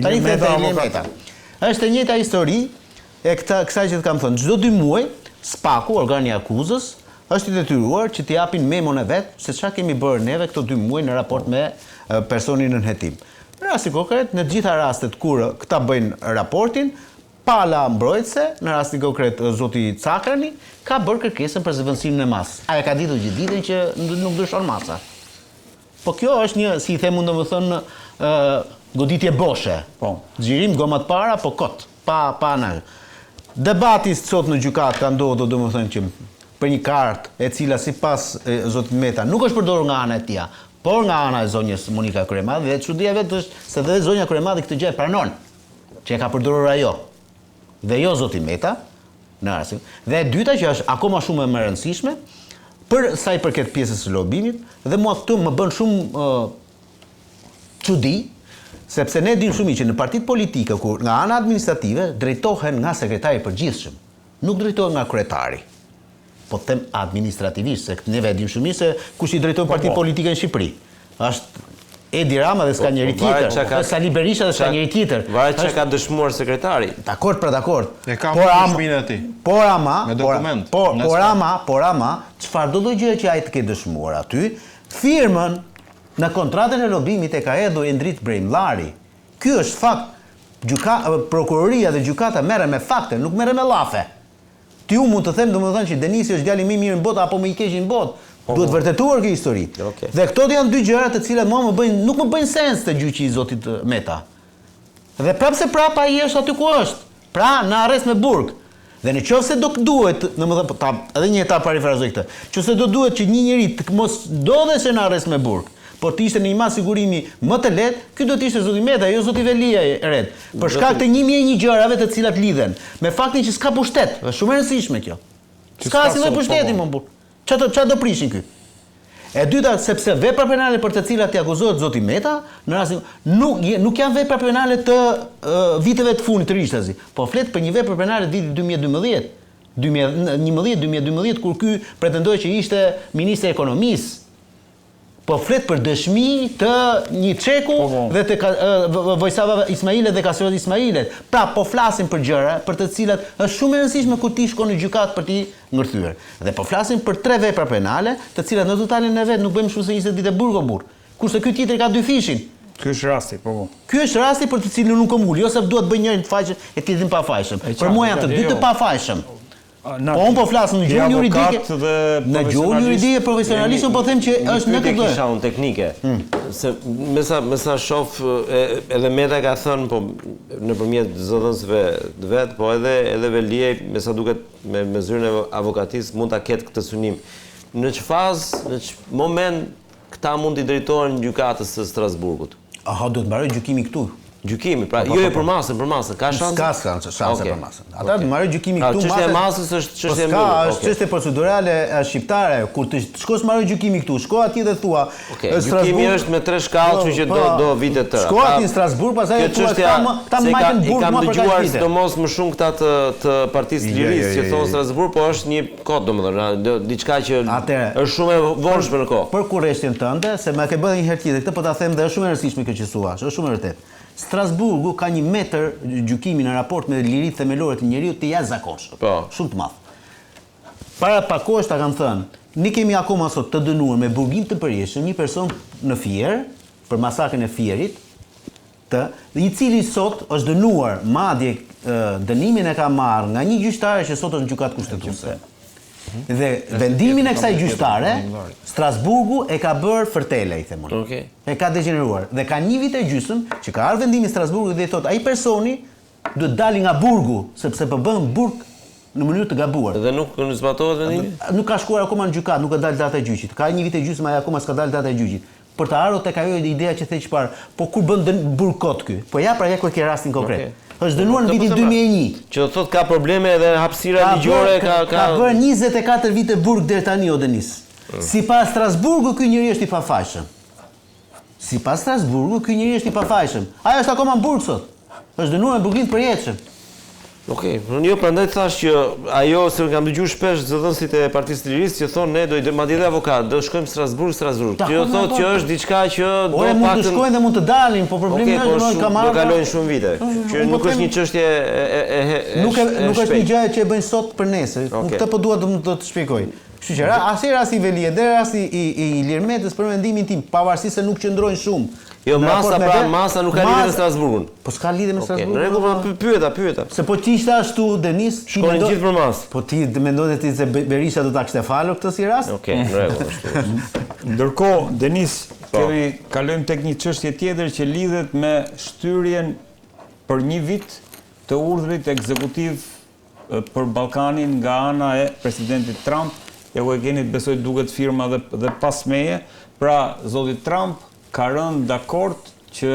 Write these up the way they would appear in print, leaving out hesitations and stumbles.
Tani Meta. Është e njëjta histori e kësaj që të kam thënë. Çdo 2 muaj Spaku, organi i akuzës, është i detyruar që t'i japin memon e vet se çfarë kemi bërë neve këto 2 muaj në raport me personin në hetim. Në rastin konkret, në të gjitha rastet kur këta bëjnë raportin, pala mbrojtëse, në rastin konkret zoti Cakrani, ka bërë kërkesën për zëvendësimin e masës. Ai ka ditur gjithë ditën që nuk dëshon masa. Po kjo është një, si i them unë domethënë, goditje boshe. Po. Xhirim gomat para, po kot, pa anal. Debati sot në gjykatë ka ndodhur domethënë që për një kartë e cila sipas zotit Meta nuk është përdorur nga ana e tij, por nga ana e zonjës Monika Kryemadhi, dhe çudia vetë është se dhe zonja Kryemadhi këtë gjë e pranon, që e ka përdorur ajo. Dhe jo zoti Meta, në rastin. Dhe e dyta që është akoma shumë më e rëndësishme, për sa i përket pjesës së lobimit, dhe mua këtu më bën shumë çudi, sepse ne dim shumë që në partitë politike kur nga ana administrative drejtohen nga sekretari i përgjithshëm, nuk drejtohen nga kryetari. Po them administrativisht, se neve dim shumë se kush i drejton partitë politike në Shqipëri. Është Edi Rama dhe s'ka njëri tjetër, Sali Berisha dhe s'ka njëri tjetër. Varet çka ka dëshmuar sekretari. Dakord, E ka dëshminë e tij. Por ama, çfarë do gjë që ai të ketë dëshmuar aty, firmën në kontratën e lobimit e ka hedhur Endrit Brejmllari. Ky është fakt. Prokuroria dhe gjykata merren me fakte, nuk merren me llafe. Ti mund të them domethënë që Denisi është djali më i mirë në botë apo më i keq në botë. Duhet vërtetuar kjo histori. Dhe këto janë 2 gjëra të cilat nuk më bëjnë sens të gjyqi i zotit Meta. Dhe prapë ai është aty ku është. Pra në arrest me burg. Dhe nëse do duhet, domethënë edhe një etapë parafrazoj këtë. Nëse do duhet që një njeri të mos ndodhesë në arrest me burg, por të ishte në një mas sigurimi më të lehtë, ky do të ishte zoti Meta, jo zoti Velia e ret. Për shkak të 1001 gjërave të cilat lidhen me faktin që s'ka pushtet. Është shumë e rëndësishme kjo. S'ka asnjë pushteti më burg. Çfarë do prishin ky? E dyta, sepse vepra penale për të cilat i akuzohet zoti Meta, në rastin nuk janë vepra penale të viteve të fundit të Rishtazi, po flet për një vepër penale të vitit 2012, 2011-2012 kur ky pretendoi që ishte ministri i ekonomisë. Po flet për dëshmi të një çeku dhe të Vojsava Ismailet dhe Kasiot Ismailet. Pra po flasim për gjëra për të cilat është shumë e rëndësishme kur ti shkon në gjykatë për t'i ngërthyer. Dhe po flasim për 3 vepra penale, të cilat në totalin e vet nuk bëjmë shumë se 20 ditë burg o burr. Kurse ky tjetër ka 2 fishin. Ky është rasti, po. Ky është rasti për të cilin nuk komul, jo se duhet bëj njërin të faqe e tjetrin pa fajshëm. Për mua janë të 2 të pa fajshëm. Po unë po flas në gjuhën juridike. Në gjuhën juridike profesionalisht po them që është në këtë kisha unë teknike. Se me sa shoh edhe Meta ka thënë po nëpërmjet zëdhënësve të vet, po edhe Veliaj me sa duket me zyrën e avokatisë mund ta ketë këtë synim. Në ç'fazë, në ç'moment këta mund t'i drejtohen gjykatës së Strasburgut? Aha, duhet mbaroj gjykimi këtu. Gjykimi, pra jo për masën, ka shanse? Ka shanse për masën. Ata të marrë gjykimi këtu. Çështja e masës është çështje e mbyllur. Është çështje procedurale shqiptare, kur të shkosh marrë gjykimi këtu, shko atje dhe thua. Gjykimi është me 3 shkallë, kështu që do vite të tëra. Shko atje në Strasburg, pastaj thua ta majtën burg më për kaq vite. Kam dëgjuar sidomos më shumë këta të Partisë Lirisë që thonë Strasburg, po është një kod domethënë, diçka që është shumë e vonshme në kohë. Për kurreshtin tënde, se më ke bërë një herë tjetër këtë, po ta them dhe është shumë e rëndësishme kjo që thua, është shumë e vërtetë. Strasburgu ka një metër gjykimi në raport me liritë themelore të njeriut të jashtëzakonshëm. Shumë të madh. Para pak kohësh ta kam thënë, ne kemi akoma sot të dënuar me burgim të përjeshëm një person në Fier për masakrën e Fierit, i cili sot është dënuar, madje dënimin e ka marrë nga një gjyqtare që sot është në gjykatë kushtetuese. Dhe vendimin e kësaj gjyqtare, Strasburgu e ka bërë fërtele, i themun. E ka degeneruar. Dhe ka 1 vit e gjysmë që ka ardhur vendimi i Strasburgut dhe i thotë ai personi duhet dali nga burgu, sepse po bën burg në mënyrë të gabuar. Dhe nuk zbatohet vendimi? Nuk ka shkuar akoma në gjykatë, nuk ka dalë data e gjyqit. Ka 1 vit e gjysmë ai akoma s'ka dalë data e gjyqit. Për të ardhur tek ajo ideja që the çfarë, po kur bën burg kot ky. Po ja pra ja ku ke rastin konkret. Është dënuar në vitin 2001. Që do thotë ka probleme edhe hapësira ligjore, ka bërë 24 vite burg deri tani o Denis. Sipas Strasburgu ky njeri është i pafajshëm. Sipas Strasburgu ky njeri është i pafajshëm. Ai është akoma në burg sot. Është dënuar në burgim të përjetshëm. Okej, jo prandaj thash që ajo se kam dëgjuar shpesh zëdhënësit e Partisë së Lirisë që thonë ne do madje dhe avokat, do shkojmë Strasburg. Kjo thotë që është diçka që do paktën mund të shkojnë dhe mund të dalin, po problemi është që do kalojnë shumë vite. Që nuk është një çështje nuk është një gjë që e bëjnë sot për nesër. Këtë po dua të të shpjegoj. Kështu që as rasti i Velie, dhe rasti i Lirmetës për mendimin tim, pavarësisht se nuk qëndrojnë shumë. Jo, masa nuk ka lidhje me Strasburgun. Po s'ka lidhje me Strasburgun. Në rregull, pyeta. Se po ti ishte ashtu, Denis, shkonin gjithë për masë. Po ti mendonte ti se Berisha do ta kishte falur këtë si rast? Okej, në rregull. Ndërkohë, Denis, kalojmë tek një çështje tjetër që lidhet me shtyrjen për një vit të urdhrit ekzekutiv për Ballkanin nga ana e presidentit Trump. Ja ku e keni besoj duket firma dhe pas meje. Pra, zoti Trump ka rënë dakord që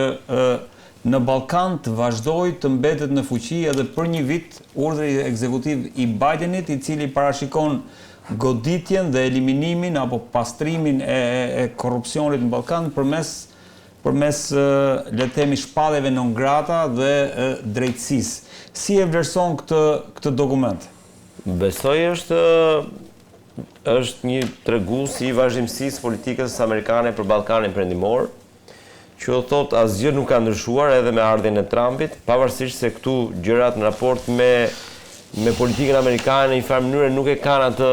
në Ballkan të vazhdojë të mbetet në fuqi edhe për një vit urdhri ekzekutiv i Bidenit, i cili parashikon goditjen dhe eliminimin apo pastrimin e korrupsionit në Ballkan përmes le të themi shpalljeve non grata dhe drejtësisë. Si e vlerëson këtë dokument? Besoj është një tregues i vazhdimësisë politikës amerikane për Ballkanin Perëndimor, që thotë asgjë nuk ka ndryshuar edhe me ardhjen e Trumpit, pavarësisht se këtu gjërat në raport me politikën amerikane në një farë mënyrë nuk e kanë atë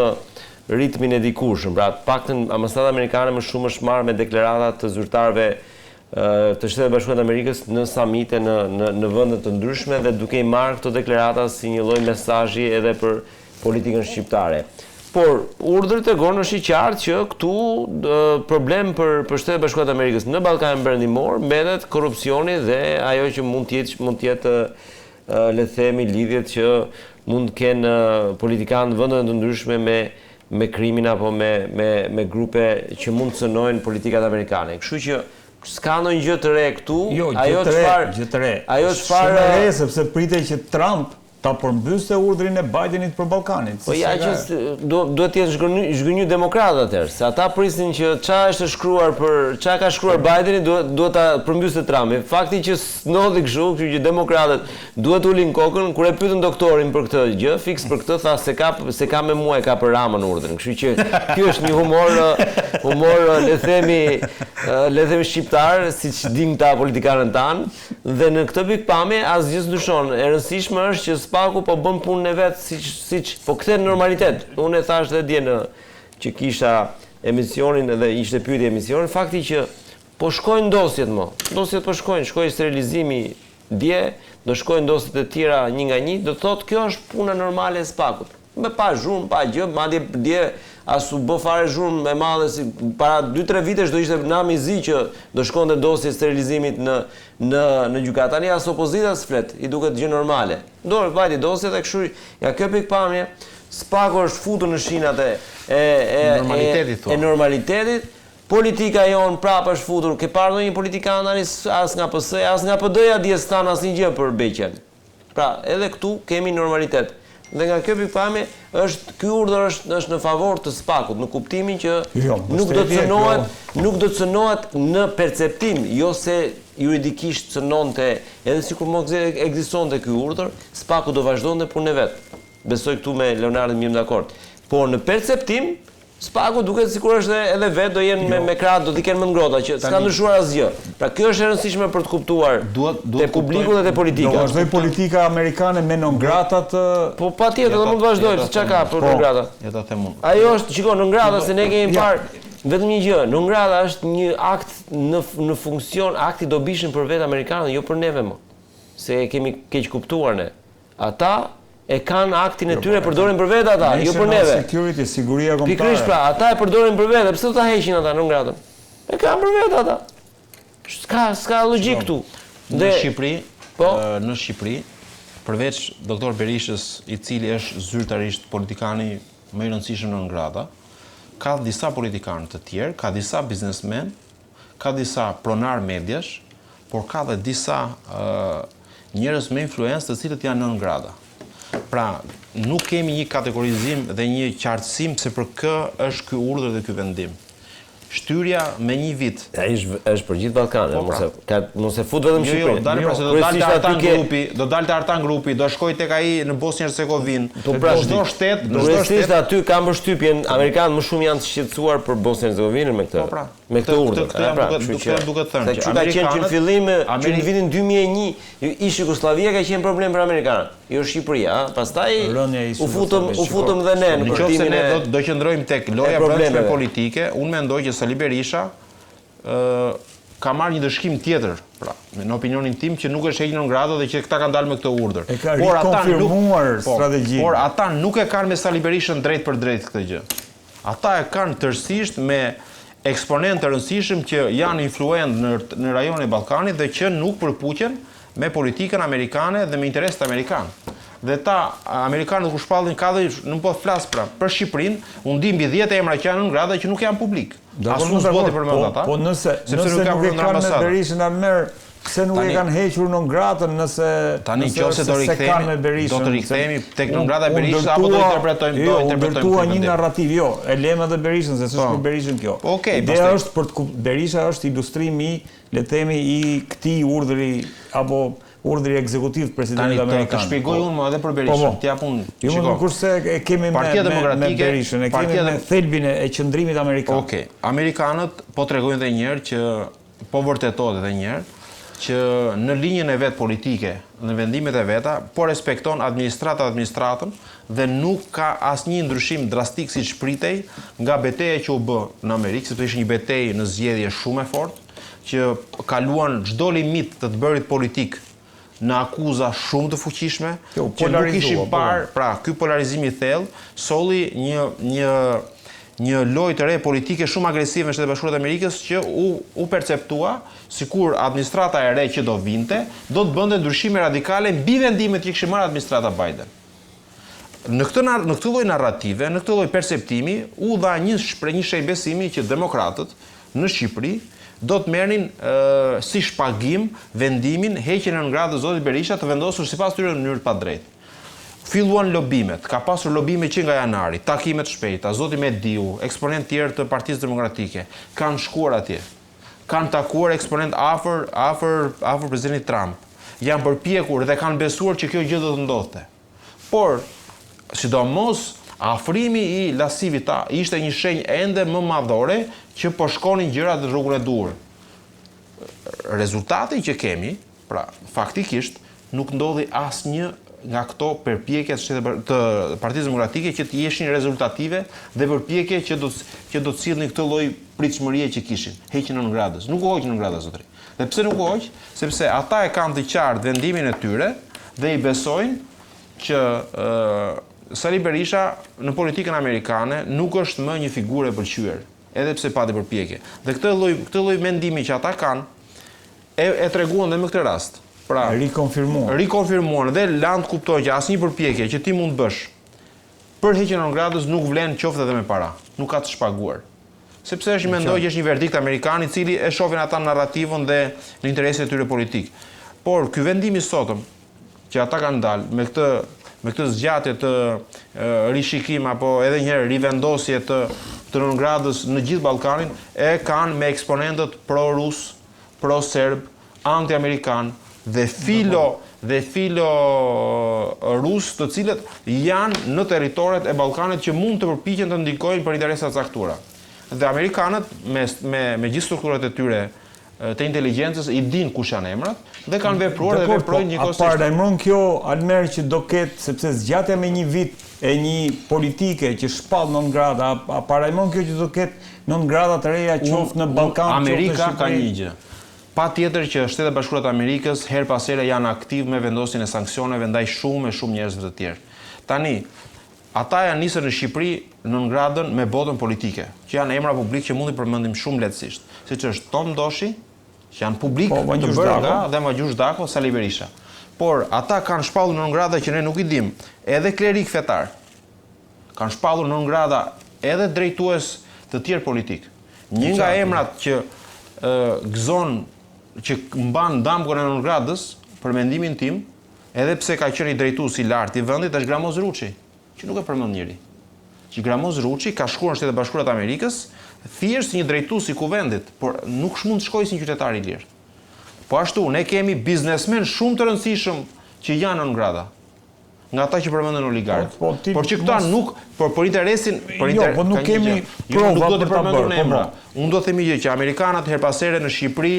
ritmin e dikurshëm. Pra, paktën ambasada amerikane më shumë është marrë me deklarata të zyrtarëve të Shtetet Bashkuara të Amerikës në samite në vende të ndryshme dhe duke i marrë këto deklarata si një lloj mesazhi edhe për politikën shqiptare. Por urdhri tregon është i qartë që këtu problem për Shtetet Bashkuara të Amerikës në Ballkanin Perëndimor mbetet korrupsioni dhe ajo që mund të jetë le të themi lidhjet që mund të kenë politikanë në vende të ndryshme me krimin apo me grupe që mund të cënojnë politikat amerikane. Kështu që s'ka ndonjë gjë të re këtu. Jo, gjë të re. Shumë e re sepse pritej që Trump ta përmbyste urdhrin e Bidenit për Ballkanin. Po ja që duhet të jetë zhgënjur demokratët atëherë, se ata prisnin që çka ka shkruar Bideni duhet ta përmbyste Trumpi. Fakti që s'ndodhi kështu, kështu që demokratët duhet ulin kokën kur e pyetën doktorin për këtë gjë, fiks për këtë tha se ka me mua e ka për Ramën urdhrin. Kështu që ky është një humor le themi shqiptar, siç dim ta politikanët tanë, dhe në këtë pikpamje asgjë s'ndryshon. E rëndësishme është që Spaku po bën punën e vet siç po kthen normalitet. Unë e thash edhe dje që kisha emisionin edhe ishte pyetje emisionin, fakti që po shkojnë dosjet më. Dosjet po shkojnë sterilizimi dje, do shkojnë dosjet e tjera një nga një, do thotë kjo është puna normale e Spakut. Me pa zhurmë, pa gjë, madje dje as u bë fare zhurmë e madhe si para 2-3 vitesh do ishte nami i zi që do shkonte dosje sterilizimit në gjykatë. Tani as opozita s'flet, i duket gjë normale. Dorë vajti dosjet e kështu, ja kjo pikpamje, Spaku është futur në shinat e normalitetit. Politika jonë prapë është futur, ke parë ndonjë politikan tani as nga PS, as nga PD-ja dje stan asnjë gjë për Beqen. Pra, edhe këtu kemi normalitet. Dhe nga kjo pikpamje ky urdhër është në favor të Spakut, në kuptimin që nuk do të cënohet në perceptim, jo se juridikisht cënonte, edhe sikur mos ekzistonte ky urdhër, Spaku do vazhdonte punën e vet. Besoj këtu me Leonardin jam dakord. Por në perceptim Spaku duket sikur është edhe vet do jenë me krah, do t'i kenë më ngrohta që s'ka ndryshuar asgjë. Pra kjo është e rëndësishme për të kuptuar te publiku dhe te politika. Do vazhdoj politika amerikane me non grata të Po patjetër do mund të vazhdojë, çka ka për non grata. Ja ta them unë. Ajo është, shikoj, non grata se ne kemi parë vetëm një gjë, non grata është një akt në funksion, akti do bishin për vetë amerikanët, jo për neve më. Se e kemi keq kuptuar ne. Ata e kanë aktin e tyre, përdorin për vetë ata, jo për neve. Security, siguria kombëtare. Pikërisht pra, ata e përdorin për vetë, pse do ta heqin ata non gratën? E kanë për vetë ata. S'ka logjik këtu. Në Shqipëri, përveç doktor Berishës, i cili është zyrtarisht politikani më i rëndësishëm non grata, ka disa politikanë të tjerë, ka disa biznesmen, ka disa pronar mediash, por ka dhe disa njerëz me influencë të cilët janë non grata. Pra, nuk kemi një kategorizim dhe një qartësim se për kë është ky urdhër dhe ky vendim. Shtyrja me 1 vit. Ai është për gjithë Ballkanin, mos e fut vetëm Shqipërinë. Dalë pra se do dalte Artan grupi, do shkoj tek ai në Bosnjë Hercegovinë. Çdo shtet, aty kam përshtypjen amerikanët më shumë janë të shqetësuar për Bosnjë Hercegovinën me këtë. Me këtë urdhër. Këtë duke thënë që amerikanët në fillim që në vitin 2001 ish Jugosllavia ka qenë problem për amerikanët. Jo Shqipëria, pastaj u futëm dhe ne në kuptimin e do qëndrojmë tek loja brendshme politike. Unë mendoj që Sali Berisha ka marrë një dëshkim tjetër, pra, në opinionin tim që nuk është hequr në gradë dhe që këta kanë dalë me këtë urdhër. E ka rikonfirmuar strategjinë. Por ata nuk e kanë me Sali Berishën drejt për drejt këtë gjë. Ata e kanë tërësisht me eksponentë të rëndësishëm që janë influent në rajonin e Ballkanit dhe që nuk përpuqen me politikën amerikane dhe me interesat amerikanë. Dhe amerikanët ku shpallin ka dhe nuk po flas pra për Shqipërinë, unë di mbi 10 emra që janë në gradë që nuk janë publik. Asun zboti për mënda ata. Po nëse nuk e kanë me Berishën merr, pse nuk e kanë hequr në gradën nëse tani nëse do rikthehemi tek në gradë e Berishës apo do interpretojmë një narrativ, jo, e lëmë edhe Berishën se s'është për Berishën kjo. Ideja është për Berisha është ilustrimi, le të themi, i këtij urdhri apo urdhri ekzekutiv presidentit amerikan. Të shpjegoj unë edhe për Berishën. T'jap unë. Jo, më kurse e kemi me Berishën, e kemi me thelbin e qëndrimit amerikan. Okej. Amerikanët po tregojnë edhe një herë që po vërtetohet edhe një herë që në linjën e vet politike, në vendimet e veta, po respekton administratën dhe nuk ka asnjë ndryshim drastik siç pritej nga betejë që u bë në Amerikë, sepse ishte një betejë në zgjedhje shumë e fortë që kaluan çdo limit të bërit politik në akuza shumë të fuqishme, që nuk ishin parë, pra, ky polarizim i thellë solli një lojë të re politike shumë agresive në Shtetet Bashkuara të Amerikës që u perceptua sikur administrata e re që do vinte, do të bënte ndryshime radikale mbi vendimet që kishte marrë administrata Biden. Në këtë lloj narrative, në këtë lloj perceptimi, u dha një shenjë besimi që demokratët në Shqipëri do të merrnin si shpagim vendimin heqjen në gradë të zotit Berisha të vendosur sipas tyre në mënyrë të padrejtë. Filluan lobimet, ka pasur lobime që nga janari, takimet shpejta, zoti Mediu, eksponent tjerë të Partisë Demokratike, kanë shkuar atje. Kanë takuar eksponent afër presidentit Trump. Janë përpjekur dhe kanë besuar që kjo gjë do të ndodhte. Por, sidomos afrimi i lasivit ishte një shenjë ende më madhore që po shkonin gjërat në rrugën e duhur. Rezultati që kemi, pra faktikisht nuk ndodhi asnjë nga këto përpjekje të Partisë Demokratike që të jeshin rezultative dhe përpjekje që do të sillnin këtë lloj pritshmërie që kishin, heqjen në gradës. Nuk u hoqën në gradë zotëri. Dhe pse nuk u hoq? Sepse ata e kanë të qartë vendimin e tyre dhe i besojnë që Sali Berisha në politikën amerikane nuk është më një figurë e pëlqyer, edhe pse pati përpjekje. Dhe këtë lloj mendimi që ata kanë e treguan edhe në këtë rast. Pra, rikonfirmuan dhe lanë të kuptojnë që asnjë përpjekje që ti mund të bësh për heqjen në gradës nuk vlen qoftë edhe me para, nuk ka të shpaguar. Sepse është mendoj që është një verdikt amerikan i cili e shohin ata narrativën dhe në interesin e tyre politik. Por ky vendim i sotëm që ata kanë dalë me këtë zgjatje të rishikim apo edhe një herë rivendosje të nëngradës në gjithë Ballkanin e kanë me eksponentët pro-rus, pro-serb, anti-amerikan dhe filo rus të cilët janë në territoret e Ballkanit që mund të përpiqen të ndikojnë për interesa të caktuara. Dhe amerikanët me gjithë strukturat e tyre të inteligjencës i din kush janë emrat dhe kanë vepruar dhe veprojnë njëkohësisht. A parajmëron kjo Almer që do ketë, sepse zgjatja me një vit e një politike që shpall non grada, a parajmëron kjo që do ketë non grada të reja qoftë në Ballkan, Amerika ka një gjë. Pa tjetër që Shtetet Bashkuara të Amerikës her pas here janë aktiv me vendosjen e sanksioneve ndaj shumë njerëzve të tjerë. Tani, ata janë nisur në Shqipëri në gradën me botën politike, që janë emra publik që mundi përmendim shumë lehtësisht, siç është Tom Doshi, që janë publik të bërë nga dhe Magjush Dako, Sali Berisha. Por ata kanë shpallur në grada që ne nuk i dim, edhe klerik fetar. Kanë shpallur në grada edhe drejtues të tjerë politik. Një nga emrat që gëzon që mban damkun e nëngradës, për mendimin tim, edhe pse ka qenë i drejtues i lartë i vendit, është Gramoz Ruçi, që nuk e përmend njëri. Që Gramoz Ruçi ka shkuar në Shtetet Bashkuara të Amerikës thjesht si një drejtues i kuvendit, por nuk mund të shkojë si një qytetar i lirë. Po ashtu, ne kemi biznesmen shumë të rëndësishëm që janë non grata. Nga ata që përmendën oligarkët. Por që këta nuk, por interesin, po nuk kemi prova për ta bërë. Unë do të themi që amerikanët her pas here në Shqipëri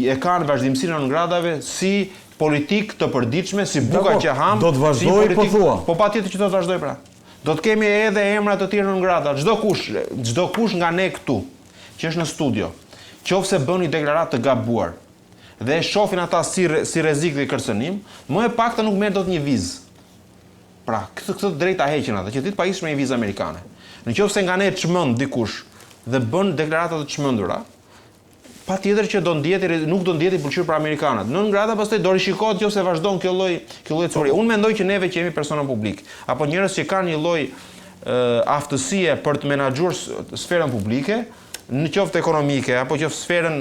e kanë vazhdimsinë non gratave si politikë të përditshme, si buka që ham. Do të vazhdoj, po thua. Po patjetër që do të vazhdoj pra. Do të kemi edhe emra të tjerë non grata. Çdo kush nga ne këtu që është në studio, qofse bën një deklaratë të gabuar dhe shohin ata si rrezik dhe kërcënim, më e pakta nuk merr dot një vizë. Pra, këtë drejt ta heqin ata, që ti të paisësh me një vizë amerikane. Nëse nga ne çmend dikush dhe bën deklarata të çmendura, patjetër që nuk do ndjeti pëlqyer për amerikanët. Non grata pastaj do rishikohet nëse vazhdon kjo lloj çurie. Unë mendoj që neve që jemi persona publik, apo njerëz që kanë një lloj aftësie për të menaxhuar sferën publike, në qoftë ekonomike apo qoftë sferën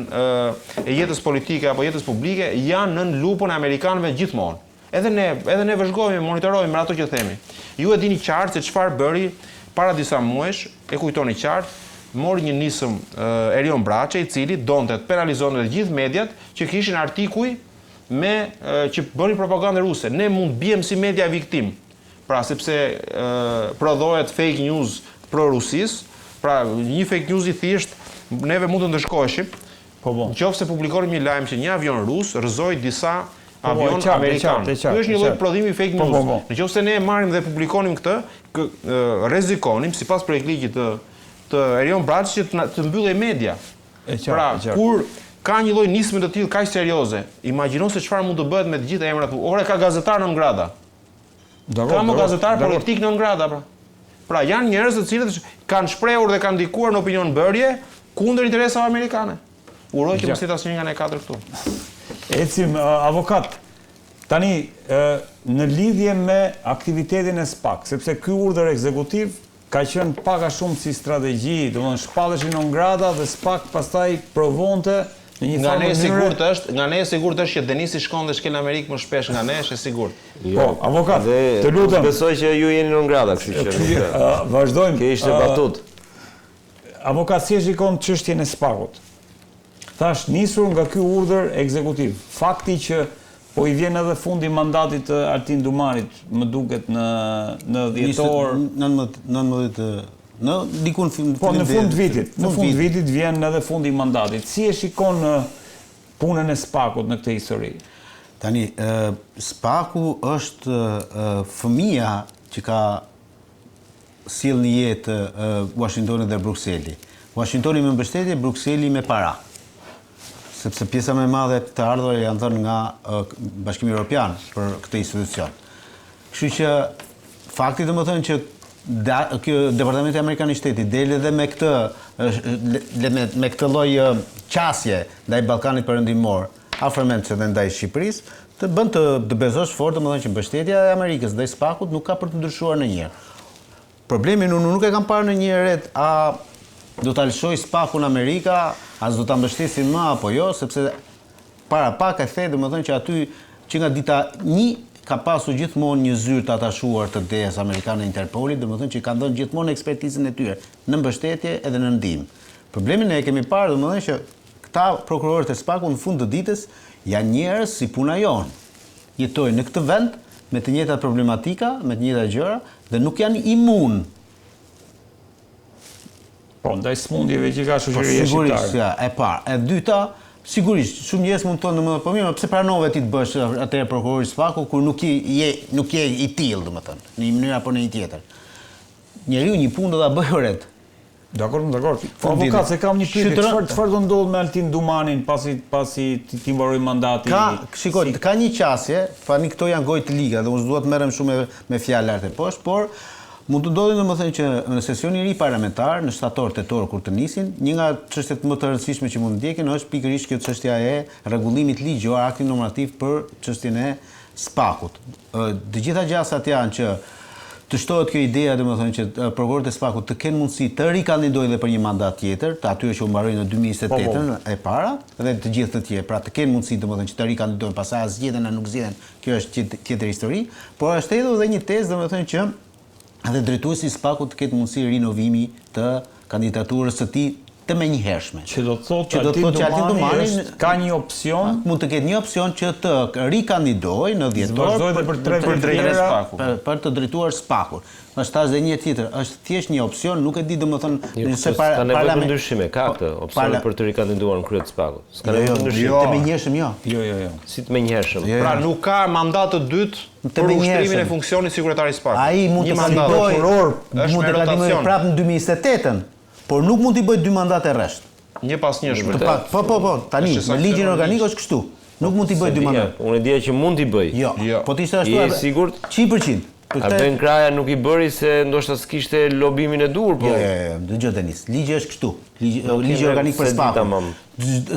e jetës politike apo jetës publike, janë nën lupën e amerikanëve gjithmonë. Edhe ne vëzhgojmë, monitorojmë ato që themi. Ju e dini qartë se çfarë bëri para disa muajsh, e kujtoni qartë, mori një nisëm Erion Braçe, i cili donte të penalizonte të gjithë mediat që kishin artikuj që bënin propagandë ruse. Ne mund biem si media viktim. Pra sepse prodhohet fake news pro-Rusisë, pra një fake news i thjesht neve mund të ndëshkoheshim. Nëse publikonim një lajm që një avion rus rrëzoi disa avion amerikan. Ky është një lloj prodhimi i fake news. Nëse ne e marrim dhe publikonim këtë, rrezikonim sipas projektligjit të Erion Braçi që të mbyllej media. Pra, kur ka një lloj nisme të tillë kaq serioze, imagjino se çfarë mund të bëhet me të gjitha emrat. Ore ka gazetar non grata. Ka më gazetar politik non grata pra. Pra janë njerëz të cilët kanë shprehur dhe kanë ndikuar në opinion bërje kundër interesave amerikane. Uroj që mos jetë asnjë nga ne katër këtu. Ecim, avokat, tani në lidhje me aktivitetin e SPAK, sepse ky urdhër ekzekutiv ka qenë pak a shumë si strategji, domethënë shpalleshin non grata dhe SPAK pastaj provonte në një farë mënyrë. Nga ne e sigurt është që Denisi shkon dhe shkel në Amerikë më shpesh nga ne, është e sigurt. Po, avokat, të lutem. Besoj që ju jeni non grata, kështu që vazhdojmë. Kjo ishte batut. Avokat, si e shikon çështjen e SPAK-ut? Thash nisur nga ky urdhër ekzekutiv. Fakti që po i vjen edhe fundi mandatit të Altin Dumanit, më duket në dhjetor, 19 në dikun në fund vitit. Në fund vitit vjen edhe fundi mandatit. Si e shikon punën e SPAK-ut në këtë histori? Tani, SPAK-u është fëmia që ka sjell në jetë Washingtoni dhe Brukseli. Washingtoni me mbështetje, Brukseli me para. Sepse pjesa më e madhe të ardhurë janë dhënë nga Bashkimi Evropian për këtë institucion. Kështu që fakti domethënë që kjo Departamenti Amerikan i Shtetit dele dhe me këtë lloj qasje ndaj Ballkanit Perëndimor, afërmend se ndaj Shqipërisë, të bën të bezosh fort domethënë që mbështetja e Amerikës ndaj SPAK-ut nuk ka për të ndryshuar ndonjëherë. Problemin unë nuk e kam parë në një ret do ta lëshoj SPAK-un Amerika, as do ta mbështesin më apo jo, sepse para pak e the domethënë që aty që nga dita 1 ka pasur gjithmonë një zyrë të atachuar të DS amerikane Interpolit, domethënë që kanë dhënë gjithmonë ekspertizën e tyre në mbështetje edhe në ndihmë. Problemin e kemi parë domethënë që këta prokurorët e SPAK-ut në fund të ditës janë njerëz si puna jonë. Jetojnë në këtë vend me të njëjtat problematika, me të njëjta gjëra dhe nuk janë imun. Po, ndaj smundjeve që ka shoqëria shqiptare. Sigurisht, e parë. E dyta, sigurisht, shumë njerëz mund të thonë domethënë, po mirë, pse pranove ti të bësh atëherë prokurori SPAK-u kur nuk je i tillë, domethënë, në një mënyrë apo në një tjetër. Njeriu një punë do ta bëjë oret. Dakor. Po avokat, se kam një pyetje, çfarë do ndodh me Altin Dumanin pasi ti mbaroi mandati? Ka një qasje, tani këto janë gojë të liga dhe unë s'dua të merrem shumë me fjalë lart e poshtë, por mund të ndodhi domethënë që në sesionin e ri parlamentar në shtator-tetor kur të nisin, një nga çështjet më të rëndësishme që mund të ndjekin është pikërisht kjo çështja e rregullimit ligjor, akti normativ për çështjen e SPAK-ut. Të gjitha gjasat janë që të shtohet kjo ideja domethënë që prokurorët e SPAK-ut të kenë mundësi të rikandidojnë edhe për një mandat tjetër, të atyre që u mbaroi në 2028 e para dhe të gjithë të tjerë, pra të kenë mundësi domethënë që të rikandidojnë, pastaj as zgjidhen as nuk zgjidhen, kjo është tjetër histori, por është edhe një tezë domethënë që edhe drejtuesi i SPAK-ut të ketë mundësi rinovimi të kandidaturës së tij të menjëhershme. Që do të thotë që Altin Domani ka një opsion, mund të ketë një opsion që të rikandidojë në dhjetor për të drejtuar Spakun. Është tash dhe një tjetër, është thjesht një opsion, nuk e di domethënë se ka nevojë për ndryshime, ka këtë opsion për të rikandiduar në krye të Spakut. S'ka nevojë për ndryshime. Të menjëhershëm jo. Jo. Si të menjëhershëm. Pra nuk ka mandat të dytë për ushtrimin e funksionit sekretari Spakut. Ai mund të kandidojë prapë në 2028-ën, por nuk mund t'i bëjë 2 mandate rresht. Një pas njësh. Po, tani në ligjin organik është kështu. Nuk mund t'i bëjë 2 mandate. Unë e dija që mund t'i bëj. Jo. Po ti ishte ashtu. Je sigurt? 100%. Arben Kraja nuk i bëri se ndoshta s'kishte lobimin e dur, po. Jo, dëgjoj Denis. Ligji është kështu. Ligji organik për Spakun.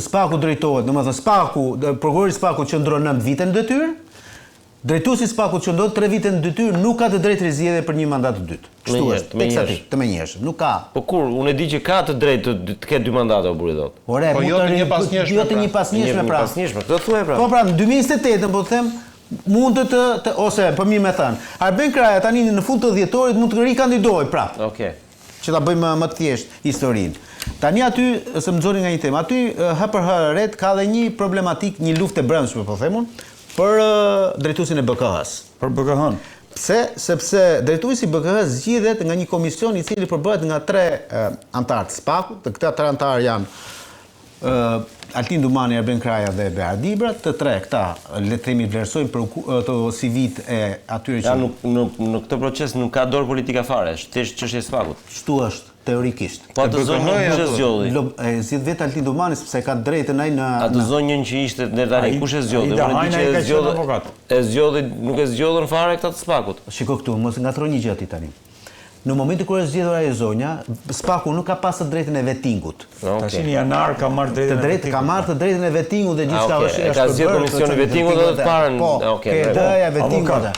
Spaku drejtohet, domethënë Spaku, prokurori Spaku qëndron 9 vite në detyrë. Drejtuesi Spakut që ndodh 3 vite në detyrë nuk ka të drejtë rizgjedhje për një mandat të dytë. Kështu është, teksati, të menjëhershëm. Nuk ka. Po kur, unë e di që ka të drejtë të ketë 2 mandate o burri dot. Ore, po jo të një pasnjëshme. Jo të një pasnjëshme pra. Këtë thuaj pra. Po pra, në 2028 po të them mund të ose po mirë më thënë. Arben Kraja tani në fund të dhjetorit mund të rikandidojë prapë. Okej. Që ta bëjmë më të thjeshtë historinë. Tani aty, se më nxorri nga një temë, aty hë për hë ka dhe një problematik, një luftë e brendshme po themun, për drejtuesin e BKH-s. Për BKH-n. Pse? Sepse drejtuesi i BKH-s zgjidhet nga një komision i cili përbëhet nga 3 antarë të Spakut, të këta 3 antarë janë Altin Domani, Arben Kraja dhe Behar Dibra, të 3 këta le të themi vlerësojnë për të CV-t e atyre që në këtë proces nuk ka dorë politika fare, është thjesht çështje e Spakut. Kështu është teorikisht. Po atë zonjën kush e zgjodhi? E zgjidh vetë Altin Domani sepse ka drejtën ai në atë zonjën që ishte deri tani kush e zgjodhi? Unë di që nuk e zgjodhën fare këta të Spakut. Shiko këtu, mos ngatro një gjë ti tani. Në momentin kur është zgjedhur ai zonja, Spaku nuk ka pas të drejtën e vetingut. Tash në janar ka marrë drejtën e vetingut. Ka marrë të drejtën e vetingut dhe gjithçka është ka zgjedhur komisioni vetingut dhe të parën. Okej. Ideja e vetingut.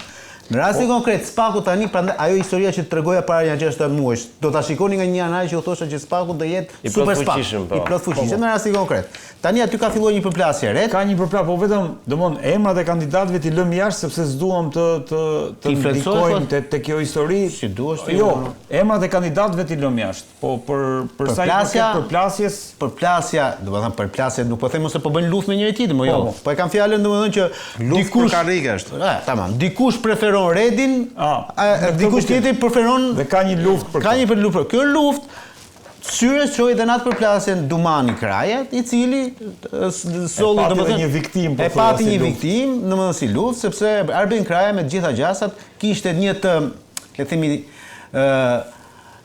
Në rastin konkret, Spaku tani, prandaj ajo historia që tregoja para një 6 muajsh, do ta shikoni nga një analizë që u thosha që Spaku do jetë super Spak. I plot fuqishëm në rastin konkret. Tani aty ka filluar një përplasje re. Ka një përplasje, po vetëm, domthon emrat e kandidatëve ti lëm jashtë sepse s'duam të ndikojmë te kjo histori. Si duash ti? Jo, emrat e kandidatëve ti lëm jashtë. Po për sa i përket përplasjes, përplasja, domethënë përplasja nuk po them se po bëjnë luftë me njëri tjetrin, jo. Po e kanë fjalën domethënë që dikush karrike është. Tamam, dikush preferon Redin, dikush tjetër preferon dhe ka një luftë për. Ka një luftë. Kjo luftë syres çoi dhe natë përplasjen Domani Kraja, i cili solli domethënë një viktim, e pati një viktim, domethënë si luftë, sepse Arben Kraja me të gjitha gjasat kishte një të, le të themi,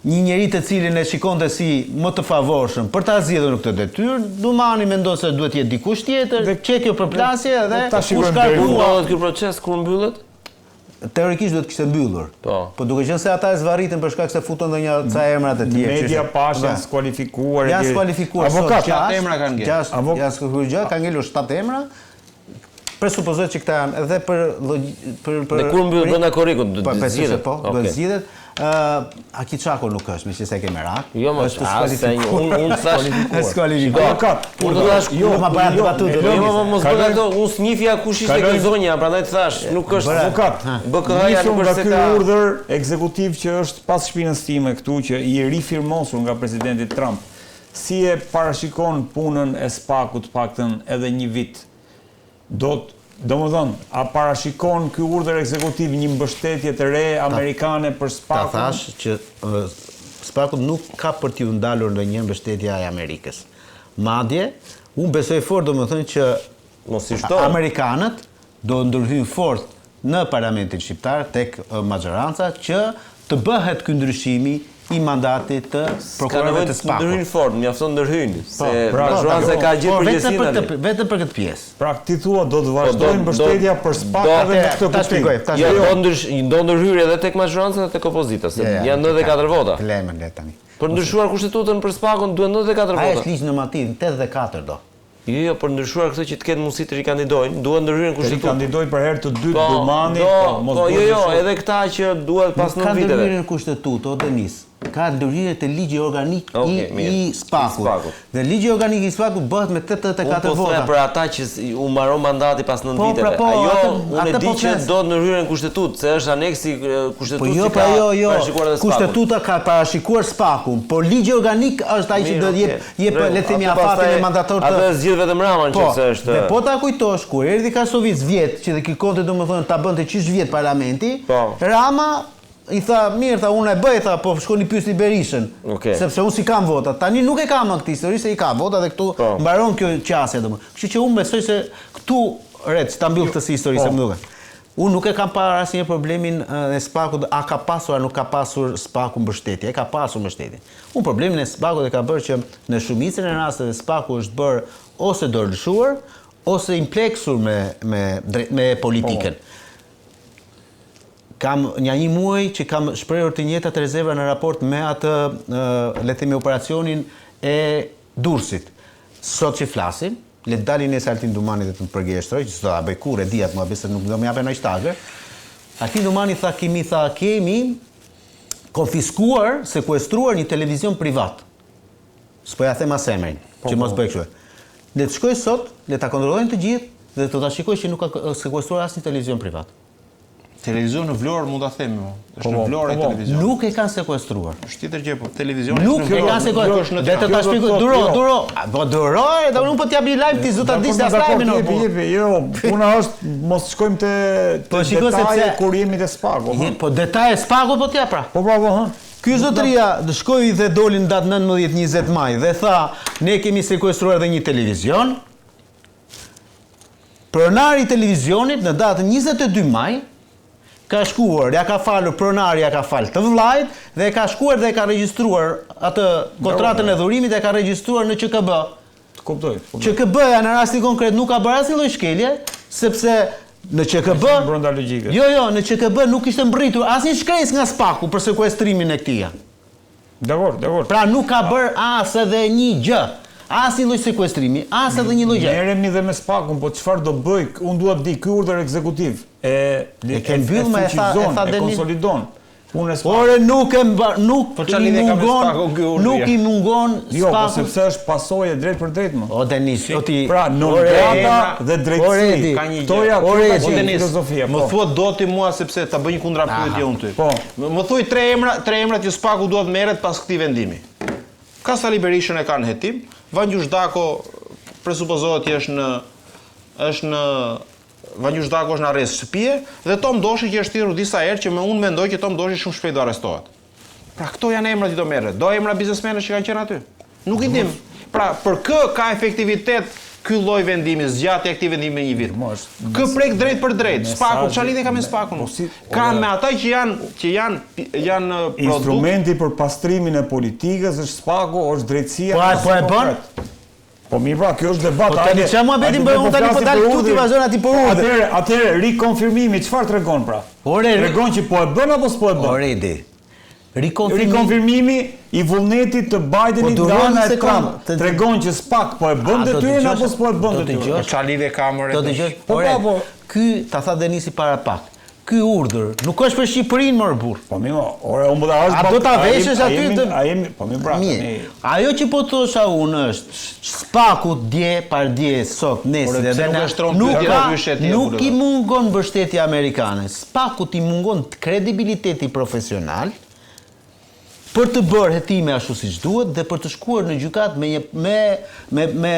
një njeri të cilin e shikonte si më të favorshëm për ta zgjedhur në këtë detyrë, Domani mendon se duhet të jetë dikush tjetër, çe kjo përplasje dhe kush ka ndodhur ky proces kur mbyllet? Teorikisht duhet kishte mbyllur. Po duke qenë se ata e zvarritën për shkak se futën ndonjë ca emra të tjerë. Media pashën skualifikuar. Janë skualifikuar. Avokat, 7 emra kanë ngel. Janë skualifikuar, kanë ngelur 7 emra. Presupozohet që këta janë edhe për Dhe kur mbyll brenda korrikut do të zgjidhet. Po, do të zgjidhet. Akiçako nuk është, meqenëse ke merak. Jo, më unë thash skualifikuar. Unë do thash jo, ma bëra debatutë. Jo, mos bëj ato, unë snifja kush ishte kjo zonja, prandaj të thash, nuk është avokat. BKH-ja nuk është se ka urdhër ekzekutiv që është pas shpinës time këtu që i rifirmosur nga presidenti Trump. Si e parashikon punën e Spakut paktën edhe një vit? Domethënë, a parashikon ky urdhër ekzekutiv një mbështetje të re amerikane për Spakun? Ta thash që Spaku nuk ka për t'ju ndalur ndonjë mbështetja e Amerikës. Madje, unë besoj fort domethënë që amerikanët do ndërhyjnë fort në parlamentin shqiptar tek maxhoranca që të bëhet ky ndryshimi i mandatit të prokurorëve të Spakut. Ndërhyjnë fort, mjafton ndërhyjnë, se maxhoranca ka gjithë përgjegjësinë. Vetëm për këtë pjesë. Pra ti thua do të vazhdojnë mbështetja për Spakun edhe në këtë kuptim. Jo, do ndërhyrë edhe tek maxhoranca dhe tek opozita, se janë 94 vota. Flemen le tani. Për ndryshuar kushtetutën për Spakun duhet 94 vota. Ai është ligj normativ, 84 do. Jo, për ndryshuar këtë që të ketë mundësi të rikandidojnë, duhet ndërhyrën kushtetutën. Rikandidoj për herë të dytë Domani, Po, jo, edhe këta që duhet pas 9 viteve. Ka ndërhyrën kushtetutë, o Denis. ka ndërhyrje të ligji organik i SPAK-ut. Dhe ligji organik i SPAK-ut bëhet me 84 vota. Unë po për ata që u mbaron mandati pas 9 viteve. Ajo unë di që do të ndërhyren kushtetutë, se është aneksi kushtetut që ka parashikuar edhe SPAK-un. Kushtetuta ka parashikuar SPAK-un, por ligji organik është ai që do të jep le të themi afatin e mandatorët. Atë zgjidh vetëm Rama nëse është. Dhe po ta kujtosh kur erdhi Kasovic vjet që dhe kërkonte domethënë ta bënte qysh vjet parlamenti, Rama i tha, mirë, tha, unë e bëj, tha, po shkoni pyesni Berishën, sepse unë si kam vota. Tani nuk e kam këtë histori se i ka vota dhe këtu mbaron kjo qasje domethënë. Kështu që unë besoj se këtu ta mbyll këtë si histori se më duket. Unë nuk e kam parë asnjë problemin e SPAK-ut, a ka pasur a nuk ka pasur SPAK-u mbështetje, e ka pasur mbështetje. Unë problemin e SPAK-ut e ka bërë që në shumicën e rasteve SPAK-u është bërë ose dorëlshuar ose impleksur me politikën. Kam një muaj që kam shprehur të njëjtat rezerva në raport me atë le të themi operacionin e Durrësit. Sot që flasim, le të dalin nesër Altin Dumani dhe të më përgjeshtroj, që s'do ta bëj kurrë di atë mua se nuk do më japën ai shtagër. Altin Dumani tha kemi konfiskuar, sekuestruar një televizion privat. S'po ja them as emrin, që mos bëj kështu. Le të shkoj sot, le ta kontrollojnë të gjithë dhe do ta shikoj që nuk ka sekuestruar asnjë televizion privat. Televizion në Vlorë mund ta themi, është në Vlorë televizion. Nuk e kanë sekuestruar. Është tjetër gjë, po televizioni nuk e kanë sekuestruar. Dhe të ta shpjegoj, duro. Po duro, edhe unë po t'japi live ti zota dish as lajmin apo. Jo, puna është mos shkojmë te detaje kur jemi te SPAK-u. Po detaje SPAK-u po t'jap pra. Po bravo, ha. Ky zotëria shkoi dhe doli në datë 19-20 maj dhe tha, ne kemi sekuestruar edhe një televizion. Pronari i televizionit në datën 22 maj ka shkuar, ja ka falur pronari, ja ka falë të vllajt dhe ka shkuar dhe ka regjistruar atë kontratën e dhurimit e ka regjistruar në QKB. Kuptoj. QKB-ja në rastin konkret nuk ka bërë asnjë lloj shkelje, sepse në QKB brenda logjike. Jo, në QKB nuk ishte mbritur asnjë shkresë nga SPAK-u për sekuestrimin e këtij. Dakor. Pra nuk ka bërë as edhe një gjë. Asnjë lloj sekuestrimi, as edhe një lloj gjë. Merremi dhe me SPAK-un, po çfarë do bëj? Unë dua të di ky urdhër ekzekutiv e mbyll me e konsolidon. Unë Ore nuk i mungon SPAK-u. Jo, po sepse është pasojë drejt për drejt më. O Denis, pra non grata dhe drejtësi. Ka një gjë. O Denis, më thua doti mua sepse ta bëj një kundrapyetje unë ty. Po. Më thuaj tre emra që SPAK-u duhet merret pas këtij vendimi. Kasali Berishën e ka në hetim. Vangjush Dako presupozohet që Vangjush Dako është në arrest shtëpie dhe Tom Doshi që është thirrur disa herë që unë mendoj që Tom Doshi shumë shpejt do arrestohet. Pra këto janë emrat që do merret. Do emra biznesmenësh që kanë qenë aty. Nuk i dim. Pra për kë ka efektivitet ky lloj vendimi, zgjatja e këtij vendimi me një vit. Kë prek drejt për drejt. SPAK-u, çfarë lidhje ka me SPAK-un? Kanë me ata që janë instrumenti për pastrimin e politikës, është SPAK-u, është drejtësia. Po e bën? Po mirë pra, kjo është debat. Po tani çfarë muhabeti bëjmë tani po dal këtu ti vazhdon aty për urdhër. Atëherë rikonfirmimi çfarë tregon pra? Tregon që po e bën apo s'po e bën? Oredi. Rikonfirmimi i vullnetit të Bidenit nga ana e Trump tregon që SPAK po e bën detyrën apo s'po e bën detyrën. Çfarë lidhje ka më Do dëgjosh. Po ky ta tha Denisi para pak. Ky urdhër nuk është për Shqipërinë më burr. Po mirë, ore unë do ta hash. A do ta veshësh aty të? Po mirë pra. Ajo që po thosha unë është SPAK-u dje par dje sot nesër edhe nuk i mungon mbështetja amerikane. SPAK-ut i mungon kredibiliteti profesional për të bërë hetime ashtu siç duhet dhe për të shkuar në gjykat me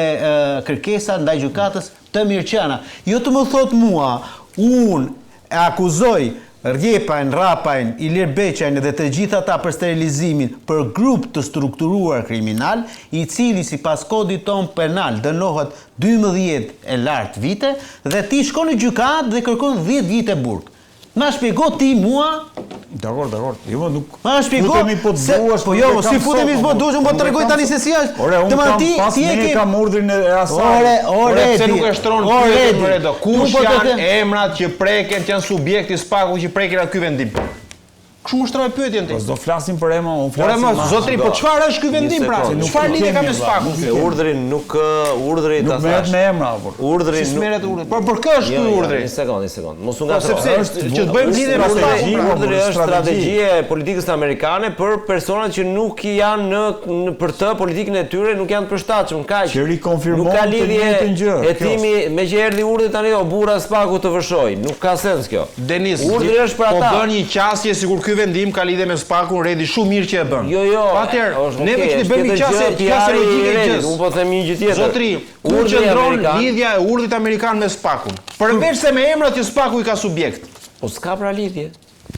kërkesa ndaj gjykatës të mirëqana. Jo të më thot mua, unë e akuzoj Rjepajn, Rapajn, Ilir Beqajn dhe të gjitha ata për sterilizimin për grup të strukturuar kriminal, i cili sipas kodit ton penal dënohet 12 e lart vite dhe ti shkon në gjykat dhe kërkon 10 vite burg. Ma shpjego ti mua. Dakor. Jo nuk. Ma shpjego. Futemi po duash. Po jo, si futemi po duash, unë po tregoj tani se si është. Ore, unë kam urdhrin e asaj. Ore, pse nuk e shtron pyetjen më redo. Kush janë emrat që preken, që janë subjekti SPAK-u që prekin aty vendim? Kështu më shtroj pyetjen ti. Po s'do flasim për emra, unë Por flasim. zotri, po çfarë është ky vendim pra? Çfarë lidhje ka me Spakun? Urdhri nuk urdhri ta Nuk merret thash. me emra apo. Urdhri Si merret urdhri? Po për kë është ky urdhri? Një sekond. Mos u Po ngatro. sepse që të bëjmë lidhje me Spakun. Urdhri është strategjia e politikës amerikane për personat që nuk janë në për të politikën e tyre nuk janë të përshtatshëm. Kaq. Që rikonfirmon Nuk ka të lidhje njëjtën gjë. hetimi me që erdhi urdhri tani o burra Spaku të vëshoj. Nuk ka sens kjo. Denis, Urdhri është për po ata. bën një qasje sikur ky vendim ka lidhje me Spakun, Redi shumë mirë që e bën. Jo. Atëherë, neve që të bëjmë një qasje logjike e gjës. Unë po them një gjë tjetër. Zotri, ku qëndron lidhja e urdhrit amerikan me Spakun? Përveç se me emrat që Spaku i ka subjekt. Po s'ka pra lidhje.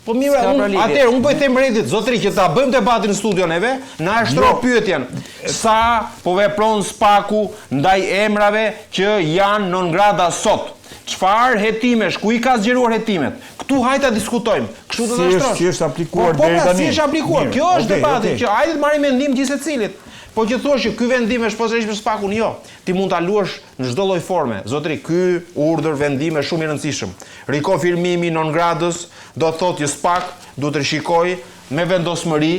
Po mirë, atëherë unë po i them Redit, zotri, që ta bëjmë debatin në studion neve, na shtro pyetjen. Sa po vepron Spaku ndaj emrave që janë non grata sot? Çfarë hetimesh, ku i ka zgjeruar hetimet? Këtu hajta diskutojmë. Kështu do ta shtrosh. Si është aplikuar Po, deri tani? si është aplikuar? Mirë, Kjo është okay, debati, okay. që hajde të marrim mendim gjithë secilit. Po që thua që ky vendim është posaçërisht për Spakun, jo. Ti mund ta luash në çdo lloj forme. Zotri, ky urdhër vendim është shumë i rëndësishëm. Rikonfirmimi non gradës do të thotë që Spak duhet të rishikojë me vendosmëri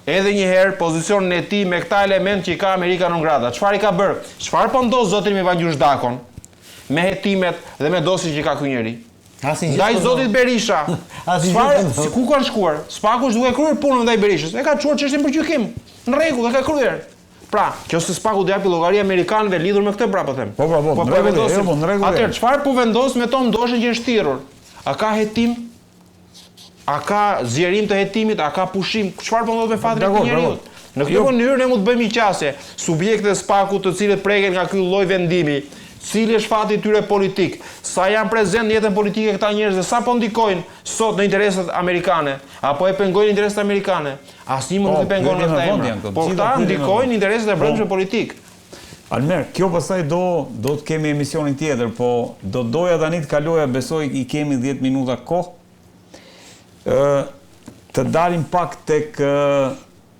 edhe një herë pozicionin e tij me këta element që i ka Amerika non grata. Çfarë i ka bërë? Çfarë po ndos zotri me Vangjush Dakon? Me hetimet dhe me dosin që ka ky njeri. Ndaj zotit Berisha. Si ku kanë shkuar? Spaku është duke kryer punën ndaj Berishës. E ka çuar çështjen për gjykim. Në rregull, e ka kryer. Pra, që se Spaku do japi llogari amerikanëve lidhur me këtë pra po them. Po, në rregull. Atëherë çfarë po vendos me Tom Doshën që është thirrur? A ka hetim? A ka zgjerim të hetimit? A ka pushim? Çfarë po ndodh me fatin e këtij njeriu? Në këtë mënyrë ne mund të bëjmë një qasje. Subjektet e Spakut të cilët preken nga ky lloj vendimi, cili është fati i tyre politik, sa janë prezent në jetën politike këta njerëz dhe sa po ndikojnë sot në interesat amerikane, apo e pengojnë interesat amerikane. Asnjë nuk i pengon në këta emra. Por këta ndikojnë interesat e brendshme politik. Almer, kjo pastaj do të kemi emisionin tjetër, po do doja tani të kaloja, besoj i kemi 10 minuta kohë. Të dalim pak tek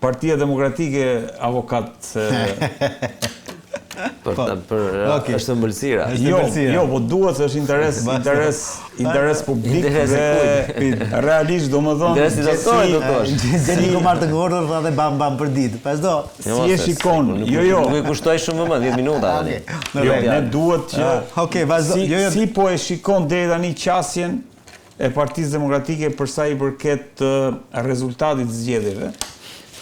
Partia Demokratike, avokat. Është ëmbëlsira. Jo, po duhet se është interes publik dhe realisht domethënë interesi doktorit do të thosh. Deni komar të ngordhur tha dhe bam për ditë. Pasdo. Si e shikon? Jo. Nuk i kushtoj shumë më 10 minuta tani. Ne duhet që Okej, vazhdo. Si po e shikon deri tani qasjen e Partisë Demokratike për sa i përket rezultatit të zgjedhjeve?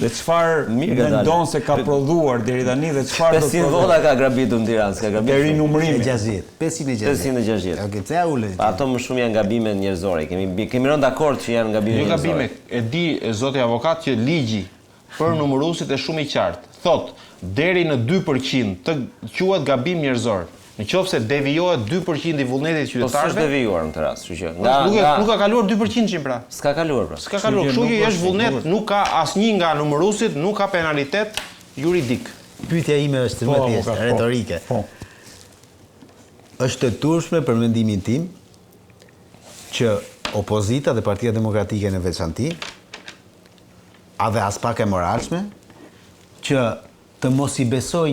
Dhe çfarë mendon se ka prodhuar deri tani dhe çfarë do të 500 vota ka grabitur në Tiranë, s'ka grabitur. Deri numërimi 560. 560. Okej, pse ulë? Ato më shumë janë gabime njerëzore. Kemi rënë dakord që janë gabime Jo njerëzore. gabime, e di zoti avokat që ligji për numëruesit është shumë i qartë. Thot, deri në 2% të quhet gabim njerëzor. Në qoftë se devijohet 2% i vullnetit Po qytetarëve. s'është devijuar në këtë rast, kështu që. Nuk ka kaluar 2% pra. S'ka kaluar pra. S'ka kaluar, kështu që është vullnet, nuk ka asnjë nga numëruesit, nuk ka penalitet juridik. Pyetja ime është më thjeshtë, retorike. Po. Është e turshme për mendimin tim që opozita dhe Partia Demokratike në veçanti, a dhe as pak e moralshme, që të mos i besoj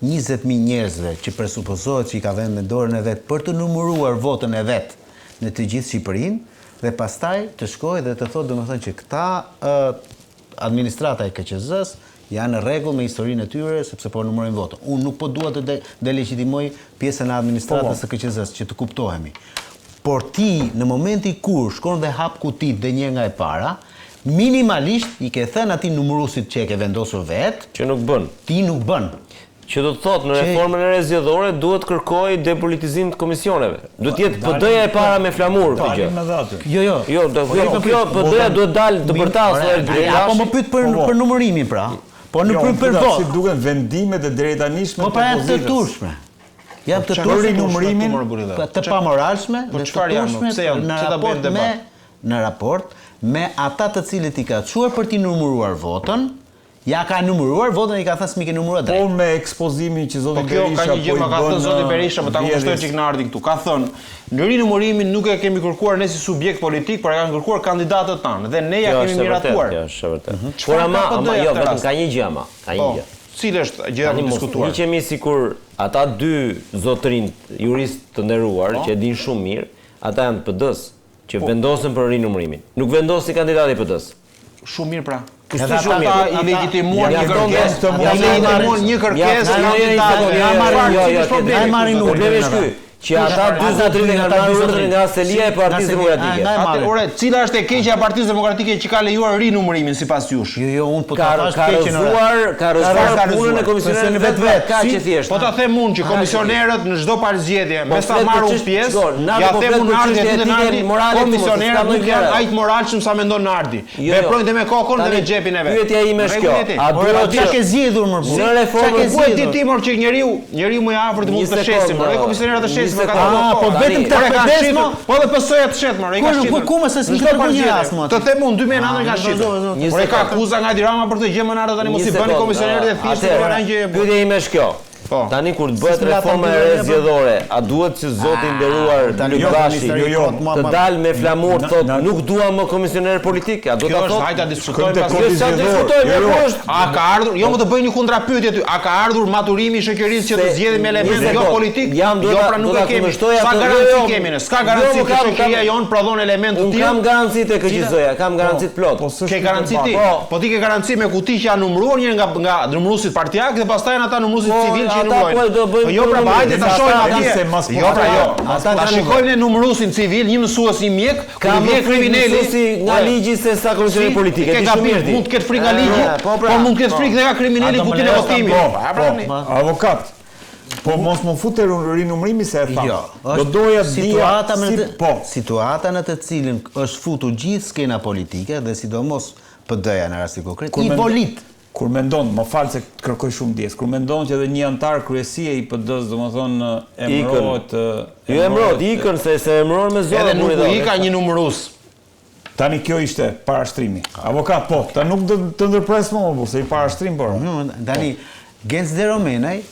20.000 njerëzve që presupozohet që i ka vënë në dorën e vet për të numëruar votën e vet në të gjithë Shqipërinë dhe pastaj të shkojë dhe të thotë domethënë që këta administrata e KQZ-s janë në rregull me historinë e tyre sepse po numërojnë votën. Unë nuk po dua të delegitimoj pjesën e administratës së KQZ-s që të kuptohemi. Por ti në momenti kur shkon dhe hap kutit dhe një nga e para, minimalisht i ke thënë atij numëruesit që e ke vendosur vet, Që nuk bën. ti nuk bën. Që do të thotë në reformën e re zgjedhore duhet kërkoj depolitizim të komisioneve. Duhet jetë PD-ja e para me flamur këtë gjë. Jo. Jo, kjo PD-ja duhet dalë të bërtasë. Apo më pyet për numërimin pra. Po në për votë. Si duken vendimet e drejtanishme Po pra janë të turshme. Janë të turshme numërimin të pamoralshme dhe të turshme në në raport me ata të cilët i ka çuar për t'i numëruar votën. Ja ka numëruar votën i ka thënë s'mi ke numëruar drejt. Po me ekspozimin që zoti Berisha Berisha ka një gjë më ka thënë zoti Berisha, më ta kuptoj çik në ardhin këtu. Ka thënë, në rinumërimin nuk e kemi kërkuar ne si subjekt politik, por e kanë kërkuar kandidatët tanë dhe ne ja kemi miratuar. Kjo është vërtet. Por ama jo, vetëm ka një gjë ama, ka një gjë. Cili është gjëja e diskutuar? Hiqemi sikur ata dy zotrin juristë të nderuar që e din shumë mirë, ata janë PD-s, që vendosen për rinumërimin. Nuk vendosi kandidati i PD-s. Shumë mirë pra. Kështu shumë mirë. I legjitimuar një kërkesë, Problemi është ky, që ata 43 kanë marrë urdhrin nga Selia e Partisë Demokratike. Ore, cila është e keqja e Partisë Demokratike që ka lejuar rinumërimin sipas jush? Jo, unë po Ka rëzuar punën e komisionerëve vetë, ka që thjesht. Po ta them unë që komisionerët në çdo palëzgjedhje, me sa marrun pjesë, ja them unë Nardi aty Nardi, komisionerët nuk janë aq moralshëm sa mendon Nardi. Veprojnë dhe me kokën dhe me xhepin e vet. Pyetja ime është kjo. A duhet çka ke zgjedhur më burr? në reformën ku e di timor që njeriu më i afërt mund të shesim, komisionerët të shesin. Po vetëm këtë kujdes mo. Po edhe PS-ja të shet më, ai ka shitur. Ku më se s'ka gjë as më. Të them unë 2009 ka shitur. Por e ka akuza nga Dirama për të gjë më natë tani mos i bëni komisionerët e thjeshtë për anë që pyetja ime është kjo. Tani kur të bëhet reforma e re zgjedhore, a duhet që zoti i nderuar Lybashi të dalë me flamur thotë nuk dua më komisioner politik? A do ta thotë? Hajde ta diskutojmë pas. A ka ardhur, jo më të bëj një kundërpyetje ty. A ka ardhur maturimi i shoqërisë që të zgjedhë me element jo politik? Jo, pra nuk e kemi. Sa garanci kemi ne? S'ka garanci që shoqëria jon prodhon element të tillë. Unë kam garanci te KQZ-ja, kam garanci të plot. Ke garanci ti? Po ti ke garanci me kuti që janë numëruar një nga numëruesit partijak dhe pastaj ata numëruesit civil që jo pra hajde ta shohim atje. Jo pra jo. Ta shikojmë ne numëruesin civil, një mësues, një mjek, ka mjek kriminali nga ligji se sa komisioner politike. Ti shumë mirë. Mund të ketë frikë nga ligji, po mund të ketë frikë dhe nga kriminali kutin e votimit. Avokat. Po mos më futë rinumërimi se e tha. Do doja situata në të cilën është futur gjithë skena politike dhe sidomos PD-ja në rastin konkret, i volit. Kur mendon, më fal se kërkoj shumë dies, kur mendon që edhe një antar kryesie i PD-s, domethënë emërohet, jo emërohet, ikën se emërohen me zonë. Edhe nuk u ika një numërues. Tani kjo ishte parashtrimi. Avokat, po, ta nuk të ndërpres më, se i parashtrim por. Tani Genç de Romenaj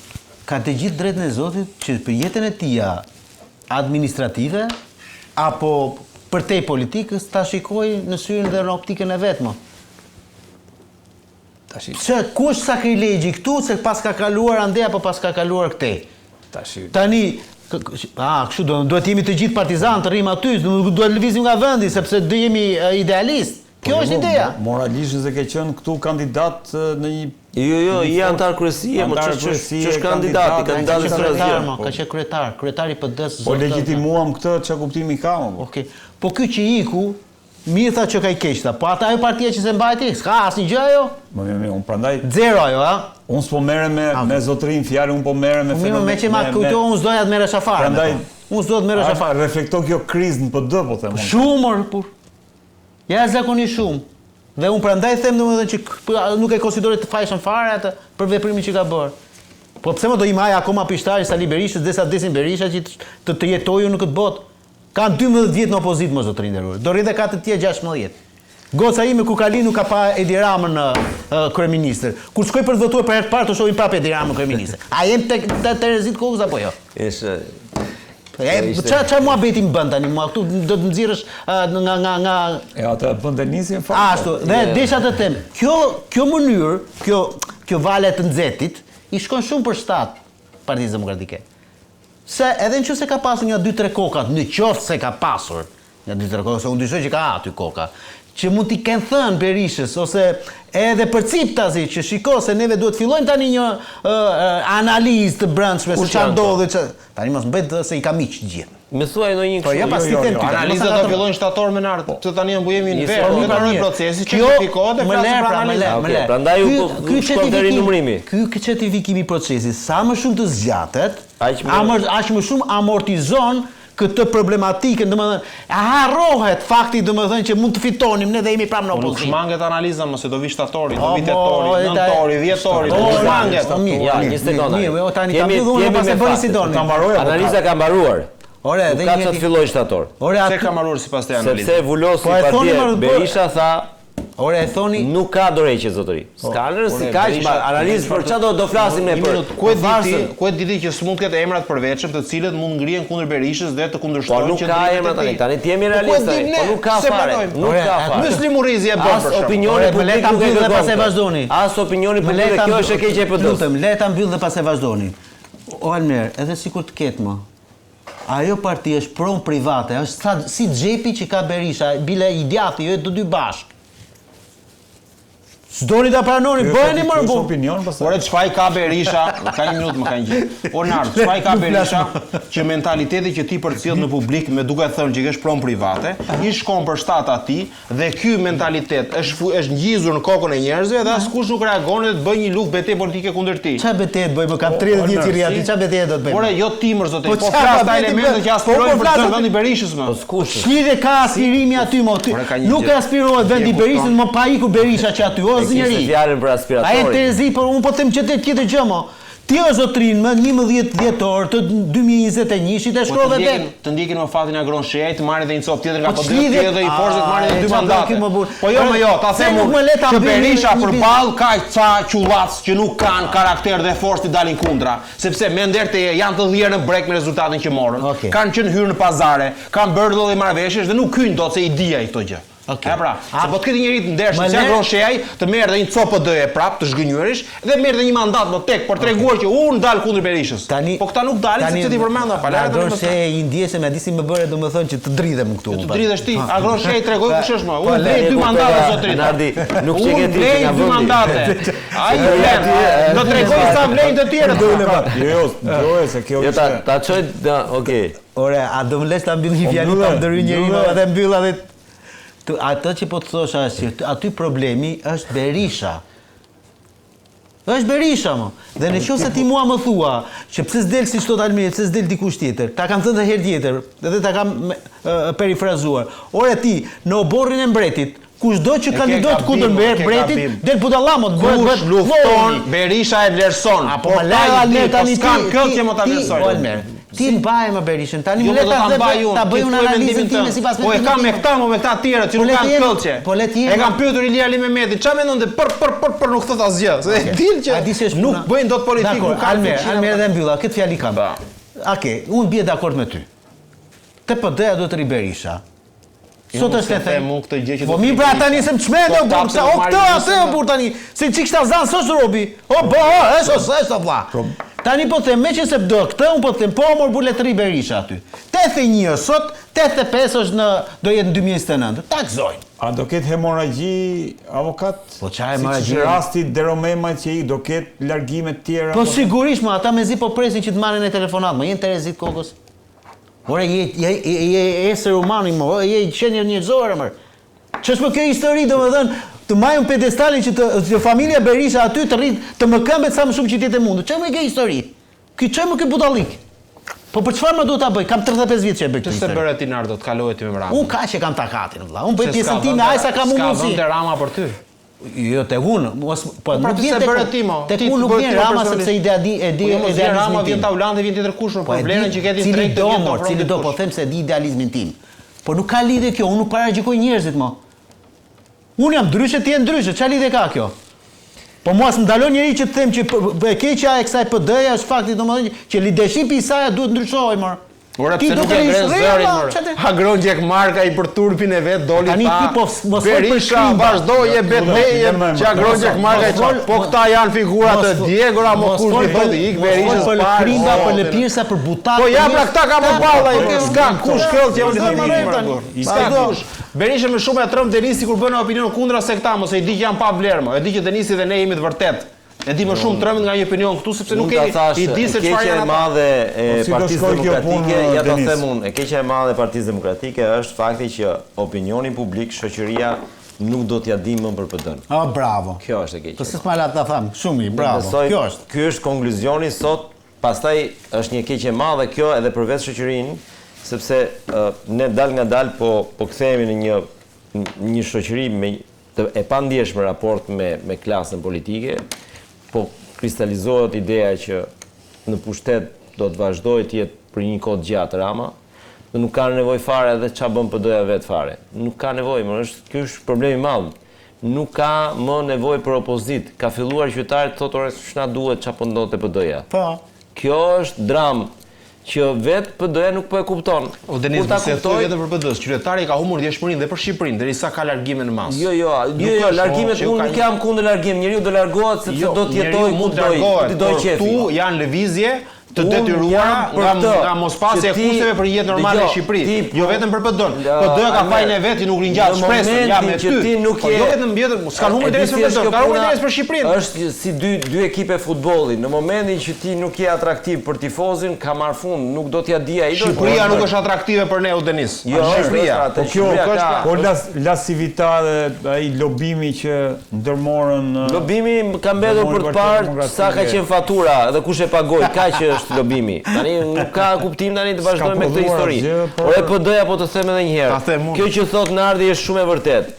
ka të gjithë drejtën e Zotit që për jetën e tija administrative apo për te politikës ta shikoj në syrin dhe në optikën e vetë më. Që kush sakrilegji këtu se pas ka kaluar ande apo pas ka kaluar këte. Tani, kështu duhet jemi të gjithë partizan të rrim aty, duhet lëvizim nga vendi sepse do jemi idealist. Kjo është ideja. Moralisht se ke qenë këtu kandidat në një Jo, i antar kryesie, më ç'është kandidati, kandidati kryetar, ka qenë kryetari i PD-s. Po legjitimuam këtë, ç'a kuptimi ka më? Okej. Po ky që iku mirë tha që ka i keqta, po ata ajo partia që se mbajti, s'ka asnjë gjë ajo? Unë prandaj zero ajo, ha? Unë s'po merrem me zotërin fjalë, unë po merrem me fenomen. Me që ma kujto, unë s'doja të merresh afare. Prandaj unë s'do të merresh afare. Reflekton kjo krizë në PD, po them. Shumë por. Ja zakonisht shumë. Dhe unë prandaj them domethënë që nuk e konsideroj të fajshëm fare atë për veprimin që ka bërë. Po pse më do i maj akoma pishtari Sali Berishës derisa desin Berisha që të jetojë në këtë botë? Kanë 12 vjet në opozitë më zotërin nderuar. Do rritë ka të tjerë 16. Goca ime kur Kali nuk ka pa Edi Ramën kryeministër. Kur shkoj për të votuar për herë të parë të shohim prapë Edi Ramën kryeministër. A jem tek Terezit Kokës apo jo? Çfarë muhabeti më bën tani? Mua këtu do të nxirrësh nga atë bën Denisin fakt. Ashtu, dhe desha të them, kjo mënyrë, kjo vale të nxehtit i shkon shumë për shtat Partisë Demokratike. Se edhe nëse ka pasur një 2-3 koka, në qoftë se ka pasur një 2-3 koka, se unë dyshoj që ka aty koka, që mund t'i kenë thënë Berishës, ose edhe përciptazi që shiko se neve duhet fillojmë tani një analizë të brendshme se çfarë ndodhi, tani mos mbet se i ka miq gjithë. Më thuaj ndonjë kështu. Po ja pas ti them ty. Analizat do fillojnë shtator me nart. Se tani ne mbujemi në verë, do të ndërtojmë procesi, certifikohet dhe flasim për analizën. Prandaj ky certifikimi. Ky certifikimi i procesit sa më shumë të zgjatet, aq më shumë amortizon këtë problematikën, domethënë harrohet fakti domethënë që mund të fitonim ne dhe jemi pranë në opozitë. Nuk shmanget analiza, mëse do vi shtatori, do vi tetori, nëntori, dhjetori, do shmanget. Ja, një sekondë. Mirë, tani ka mbyllur pas e bëni si doni. Analiza ka mbaruar. Ore, dhe ka çfarë filloi shtator. Se ka mbaruar sipas te analizës. Sepse Vulosi patjetër Berisha tha ore e thoni nuk ka dorëheqje zotëri. S'ka si kaq analizë për çfarë do flasim ne për. Ku e diti që s'mund të ketë emra të përveçëm të cilët mund ngrihen kundër Berishës dhe të kundërshtojnë që nuk ka emra tani. Tani ti jemi realistë. Po nuk ka fare. Nuk ka fare. Mysli Murrizi e bën për shkak. Opinioni politik ta mbyll dhe pastaj vazhdoni. As opinioni politik kjo është e keqe e PD-s. Lutem, le ta mbyll dhe pastaj vazhdoni. O Almer, edhe sikur të ketë më. Ajo parti është pronë private, është si xhepi që ka Berisha, bile i djathi, jo të dy bashkë. S'doni ta pranoni, bëheni më bu. Opinion pastaj. Ore çfarë ka Berisha? Ka një minutë më kanë gjithë. Nard, çfarë ka Berisha që mentaliteti që ti përcjell në publik me duke thënë që kesh pronë private, i shkon për shtat atij dhe ky mentalitet është ngjizur në kokën e njerëzve dhe askush nuk reagon dhe të bëj një luftë betejë politike kundër tij. Çfarë betejë bëjmë? Kam 30 vjet që ri aty, çfarë betejë do të bëjmë? Ore, jo timër zotë, po flas ta elementet që aspirojnë për të vendi Berishës më. Ç'lidhje ka aspirimi aty më? Nuk aspirohet vendi Berishës, më pa ikur Berisha që aty. Kishte fjalën për aspiratori. Ai Terezi, por unë po them që tjetër gjë më. Ti o zotrin më 11 dhjetor të 2021-shit e shkrove vetë. Të ndjekin më fatin Agron Shej, të marrin edhe një copë tjetër nga PD dhe i forcët të marrin edhe 2 mandate. Po jo, ta them që Berisha përballë ka ca qullac që nuk kanë karakter dhe forcë të dalin kundra, sepse me nderte janë të dhjerë në brek me rezultatin që morën. Kanë qenë hyrë në pazare, kanë bërë dhe marrëveshje dhe nuk hyjnë dot se i dia këto gjë. Okay. Pra, se po të ketë njëri të ndershëm, si Agron Shej, të merr dhe një copë PD prap të zhgënjyerish dhe merr dhe një mandat më tek për treguar që unë dal kundër Berishës. Po këta nuk dalin sepse ti përmenda pa lart. Agron Shej i ndjesë me disi më bëre domethënë që të dridhem këtu. Të dridhesh ti. Agron Shej tregoi kush është më. Unë blej 2 mandate zotrin. Nardi, nuk çike ti nga vendi. 2 mandate. Ai vlen. Do tregoj sa vlen të tjerët. Jo, se kjo është. Jo ta çoj, okay. Ore, a do më lesh ta mbyll një fjalë ta ndërhyj njëri edhe mbyll edhe atë që po të thosha është që aty problemi është Berisha. Është Berisha më. Dhe në qoftë se ti mua më thua që pse s'del si çdo Almiri, pse s'del dikush tjetër. Ta kam thënë herë tjetër, edhe ta kam perifrazuar. Ore ti, në oborrin e mbretit, kushdo që kandidot kundër mbretit, del budallamot, bëhet lufton, Berisha e vlerëson. Apo më lera Almer tani ti. Këll që më ta vlerësoj. Ti mbaj më Berishën, tani më le ta bëj unë analizën time sipas po e kam me këta më me këta të tjerë që nuk kanë këllçe. Po le të e kam pyetur Ilia Ali Mehmeti, çfarë mendon ti për nuk thot asgjë, se din që nuk bëjnë dot politikë, nuk kanë. Almer edhe mbylla, këtë fjali kam. Okej, unë bie dakord me ty. TPD-ja duhet të ri Berisha. Sot është e them unë këtë gjë që po mi pra tani se më çmendë atë burr tani se çik ta zan sos robi o bo është vlla tani po them me që se do këtë un po them po mor buletri Berisha aty 81 sot 85 është në do jetë në 2029 takzojnë a do ketë hemoragji avokat po çfarë hemoragji si rasti Deromema që i do ketë largime të tjera po sigurisht më ata mezi po presin që të marrin në telefonat më jenë Terezit kokës. Ore, je eser umani më, je qenjer njerëzore më. Ç'është më kjo histori domethënë të majun pedestalin që familja Berisha aty të rrit të më këmbet sa më shumë që të mundur. Ç'është më kjo histori? Ky ç'është më ky budallik? Po për çfarë më duhet ta bëj? Kam 35 vjet që e bëj këtë. Ç'është bëre ti Nardo, të kalohet ti me Rama? Unë kaq që kam takatin vëlla. Unë bëj pjesën time, ai sa kam mundësi. Ska Rama për ty. Jo te unë, po nuk vjen tek unë nuk vjen Rama sepse Rama vjen Taulandi vjen tjetër kush, problemin që ketin drejt të vjen cili do po them se di idealizmin tim. Po nuk ka lidhje kjo, unë nuk paragjikoj njerëzit më. Unë jam ndryshe, ti je ndryshe, çfarë lidhje ka kjo? Po mua s'm dalon njëri që të them që e keqja e kësaj PD-ja është fakti domethënë që leadershipi i saj duhet ndryshojë më. Ora pse nuk e ngren zërin më. Agron Gjek Marka i për turpin e vet doli pa. Tani ti po mos Berisha vazhdoi betejën që Agron Gjek Marka i çon. Po këta janë figura të Diegora Mokush i thotë ik Berishës për krimba, për lëpirsa, për butat. Po ja pra këta ka më balla, s'ka kush këll që unë di. S'ka kush. Berisha më shumë e trëm Denisi kur bën opinion kundra se këta, mos e di që janë pa vlerë më. E di që Denisi dhe ne jemi të vërtet. E di më shumë trëmit nga një opinion këtu sepse nuk e di se çfarë janë. E keqja e madhe e Partisë Demokratike, ja ta them unë, e keqja e madhe e Partisë Demokratike është fakti që opinioni publik, shoqëria nuk do t'ja di më për PD-n. Ah, bravo. Kjo është e keqja. Po s'ma la ta them, shumë mirë, bravo. Kjo është. Ky është konkluzioni sot, pastaj është një keqje e madhe kjo edhe për vetë shoqërinë, sepse ne dal nga dal po kthehemi në një shoqëri me e pandjeshme raport me klasën politike. Po kristalizohet ideja që në pushtet do të vazhdojë të jetë për një kohë gjatë Rama dhe nuk ka nevojë fare edhe ç'a bën PD-ja vetë fare. Nuk ka nevojë, ky është problemi i madh. Nuk ka më nevojë për opozit. Ka filluar qytetarët të thotë ore s'na duhet ç'a po ndodhet te PD-ja. Po. Kjo është dramë që vetë PD-ja nuk po e kupton. O Denis, se thoi vetëm për PD-s, qytetari ka humbur djeshmërinë dhe për Shqipërinë derisa ka largime në masë. Jo, largimet unë nuk jam kundër largimit. Njeriu do largohet sepse do të jetojë ku do qefi. Tu janë lëvizje të detyruara nga mospasja e kusteve për jetë normale në Shqipëri. Jo vetëm për PD-n. PD ka fajin e vet që nuk ringjat shpresën jam me ty. Po jo vetëm s'kan humbur interes për PD-n, ka humbur interes për Shqipërinë. Është si dy ekipe futbolli. Në momentin që ti nuk je atraktiv për tifozin, ka marr fund, nuk do t'ja di ai. Shqipëria nuk është atraktive për ne, Denis. Jo, Shqipëria. Po kjo po lasivitare, ai lobimi që ndërmorën. Lobimi ka mbetur për të parë sa ka qenë fatura dhe kush e pagoi, kaq është lobimi. Tani nuk ka kuptim tani të vazhdojmë me këtë histori. Por e PD-ja po të them edhe një herë. Kjo që thot Nardi është shumë e vërtetë,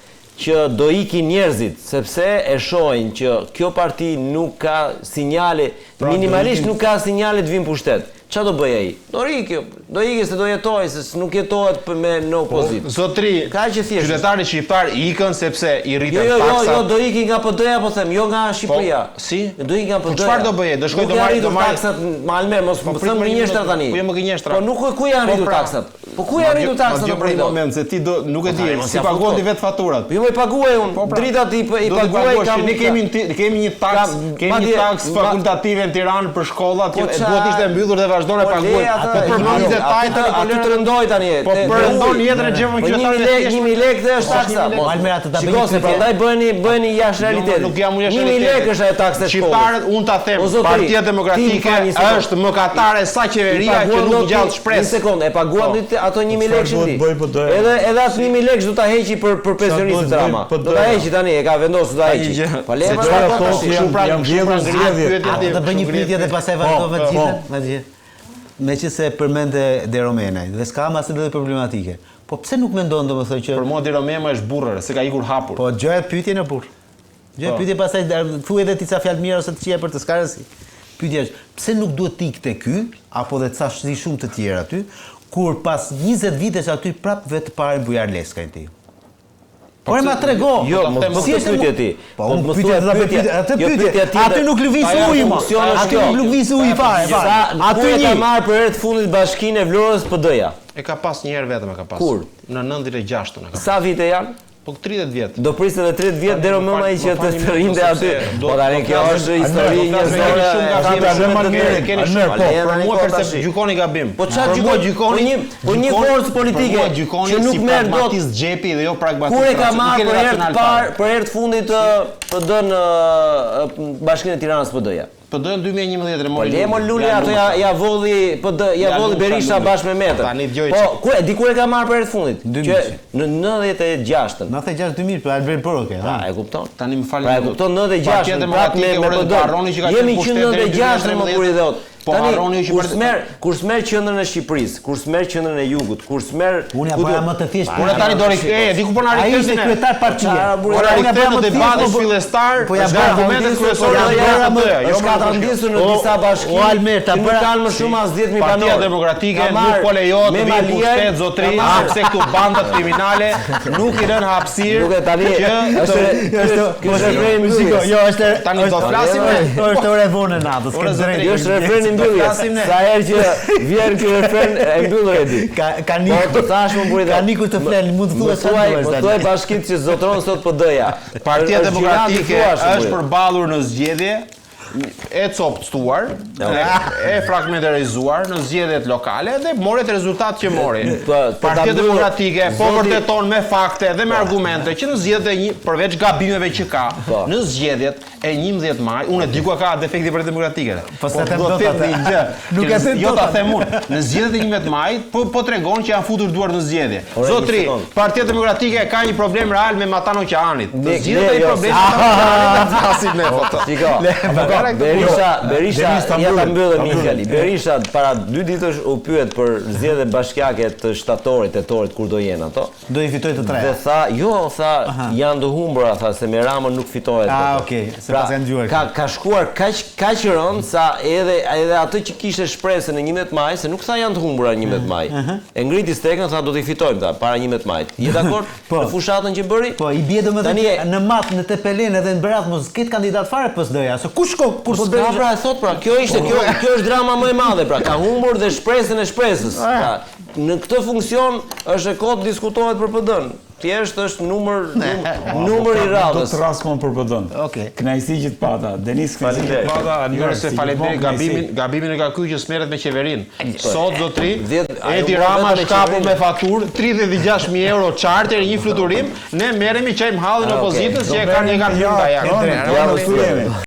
që do ikin njerëzit sepse e shohin që kjo parti nuk ka sinjale, minimalisht nuk ka sinjale të vinë pushtet. Qa do bëj ai? Do ikë se do jetoj, se nuk jetohet në opozitë. Zotri, qytetarët shqiptar ikën sepse i rritën taksat. Jo, do ikin nga PD-ja, po them, jo nga Shqipëria. Si? Do ikin nga PD-ja. Çfarë do bëje? Do shkoj të marr taksat malme, mos më them gënjeshtra tani. Po jo më gënjeshtra. Po nuk ku janë rritur taksat. Po ku janë rritur taksat? Jo për një moment se ti do nuk e di, si paguon ti vetë faturat. Jo më paguaj unë. Dritat i paguaj kam. Ne kemi një taks fakultative në Tiranë për shkollat, duhet ishte mbyllur dhe vazhdon e paguaj. Po përmend detajt aty të rëndoj tani. Po përndon jetën e xhepit qytetarëve. 1000 lekë është taksa. Almera të ta bëjë. Shikoj, prandaj bëheni jashtë realitetit. Nuk jam jashtë 1000 lekë është ajo taksa e shkollës. Shqiptarët, unë ta them, Partia Demokratike është mëkatare sa qeveria që nuk gjallë shpresë. Një sekondë, e paguan ato 1000 lekë ti. Edhe atë 1000 lekë do ta heqi për pensionistët drama. Do ta heqi tani, e ka vendosur do ta heqi. Po le të bëj një pyetje dhe pastaj vazhdojmë me të gjithë. Meqense përmende De Romenaj dhe s'ka asnjë lloj problematike. Po pse nuk mendon domethënë që për mua De Romema është burrë, se ka ikur hapur. Po gjëja pyetje në burr. Gjëja pyetje pastaj thuaj edhe ti ca fjalë mira ose të qija për të skarësi. Pyetja është, pse nuk duhet të ikte ky apo dhe ca shumë të tjerë aty, kur pas 20 vitesh aty prap vetë parë Bujar Leskajn ti. Po ma trego. Jo, mos e pyetje ti. Po mos pyetje atë aty nuk lëviz uji më. Aty nuk lëviz uji fare. Aty ka marrë për herë të fundit Bashkinë e Vlorës PD-ja. E ka pas një herë vetëm e ka pas. Kur? Në 96-ën e ka pas. Sa vite janë? Po 30 vjet. Do prisë edhe 30 vjet deri më ai që të rinde aty. Po tani kjo është histori njerëzore shumë gabim. Keni shumë. Për mua perse gjykoni gabim. Po çfarë gjykoni? Po një forcë politike që nuk merr dot xhepi dhe jo pragmatist. Kur e ka marrë për herë të fundit PD-n Bashkinë e Tiranës PD-ja. PD në 2011 Po lemo Luli ato ja volli Berisha bashkë me Metër. Po di kur e ka marrë për herë të fundit? Që në 96-ën. 96-2000 për Albert Boroke. E kupton? Tani më falni. Pra e kupton 96-ën me PD. Jemi që 96-ën më kur i dhot. Tani kur smer qendrën e Shqipërisë, kur smer qendrën e Jugut, kur smer unë apo jam më të thjesht. Unë tani do di ku po na rikthesin. Ai ishte kryetar partie. Ora rikthen në debatin fillestar. Po ja bëra argumentet kryesore. Jo ka të ndisur në disa bashki. O Almerta, nuk kanë më shumë as 10.000 banorë. Partia Demokratike nuk po lejohet të vijë pushtet zotri, sepse këtu bandat kriminale nuk i rën hapësirë. Nuk e tani Jo, është tani do flasim. Është ora e vonë natës. Është refreni mbylljes. Sa herë që vjen ky refren e mbyllur e di. Ka nikur tashmë buri. Ka nikur të flen, mund të thuash Po thuaj bashkitë që zotron sot PD-ja. Partia Demokratike është përballur në zgjedhje e coptuar, e fragmentarizuar në zgjedhjet lokale dhe mori rezultat që mori. Partia Demokratike po vërteton me fakte dhe me argumente që në zgjedhjet përveç gabimeve që ka, në zgjedhjet e 11 maj, unë e di ku ka defekti për Demokratike. Po sa them dot atë. Nuk e them jo ta them unë. Në zgjedhjet e 11 maj po tregon që janë futur duart në zgjedhje. Zotri, Partia Demokratike ka një problem real me Matan Oqeanit. Në zgjedhjet ai problemi flasim ne foto. Berisha ja ta mbyllë Mikali. Berisha para 2 ditësh u pyet për zgjedhje bashkiake të shtatorit, tetorit kur do jenë ato. Do i fitoj të treja. Dhe tha, janë të humbura, tha se me Ramën nuk fitohet. Okej, se pas janë dëgjuar. Ka shkuar kaq rënd sa edhe atë që kishte shpresën në 11 maj, se nuk tha janë të humbura në 11 maj. E ngriti stekën, tha do t'i fitojmë ta para 11 majit. Je dakord? Në fushatën që bëri? Po, i bie domethënë në mat, në Tepelen edhe në Berat mos ket kandidat fare PSD-ja. Se kush shko kur pra e thot pra, kjo është drama më e madhe pra, ka humbur dhe shpresën e shpresës. Pra, në këtë funksion është e kohë të diskutohet për PD-n. Thjesht është numër i radhës. Do të rraskon për PD-n. Okej. Kënaqësi që të pata. Denis, kënaqësi që të pata. Nëse faleminderit gabimin e ka ky që smerret me qeverinë. Sot zotri Edi Rama shkapur me faturë 36.000 euro charter, një fluturim, ne merremi çajm hallin opozitës që e kanë hyrë ndajak.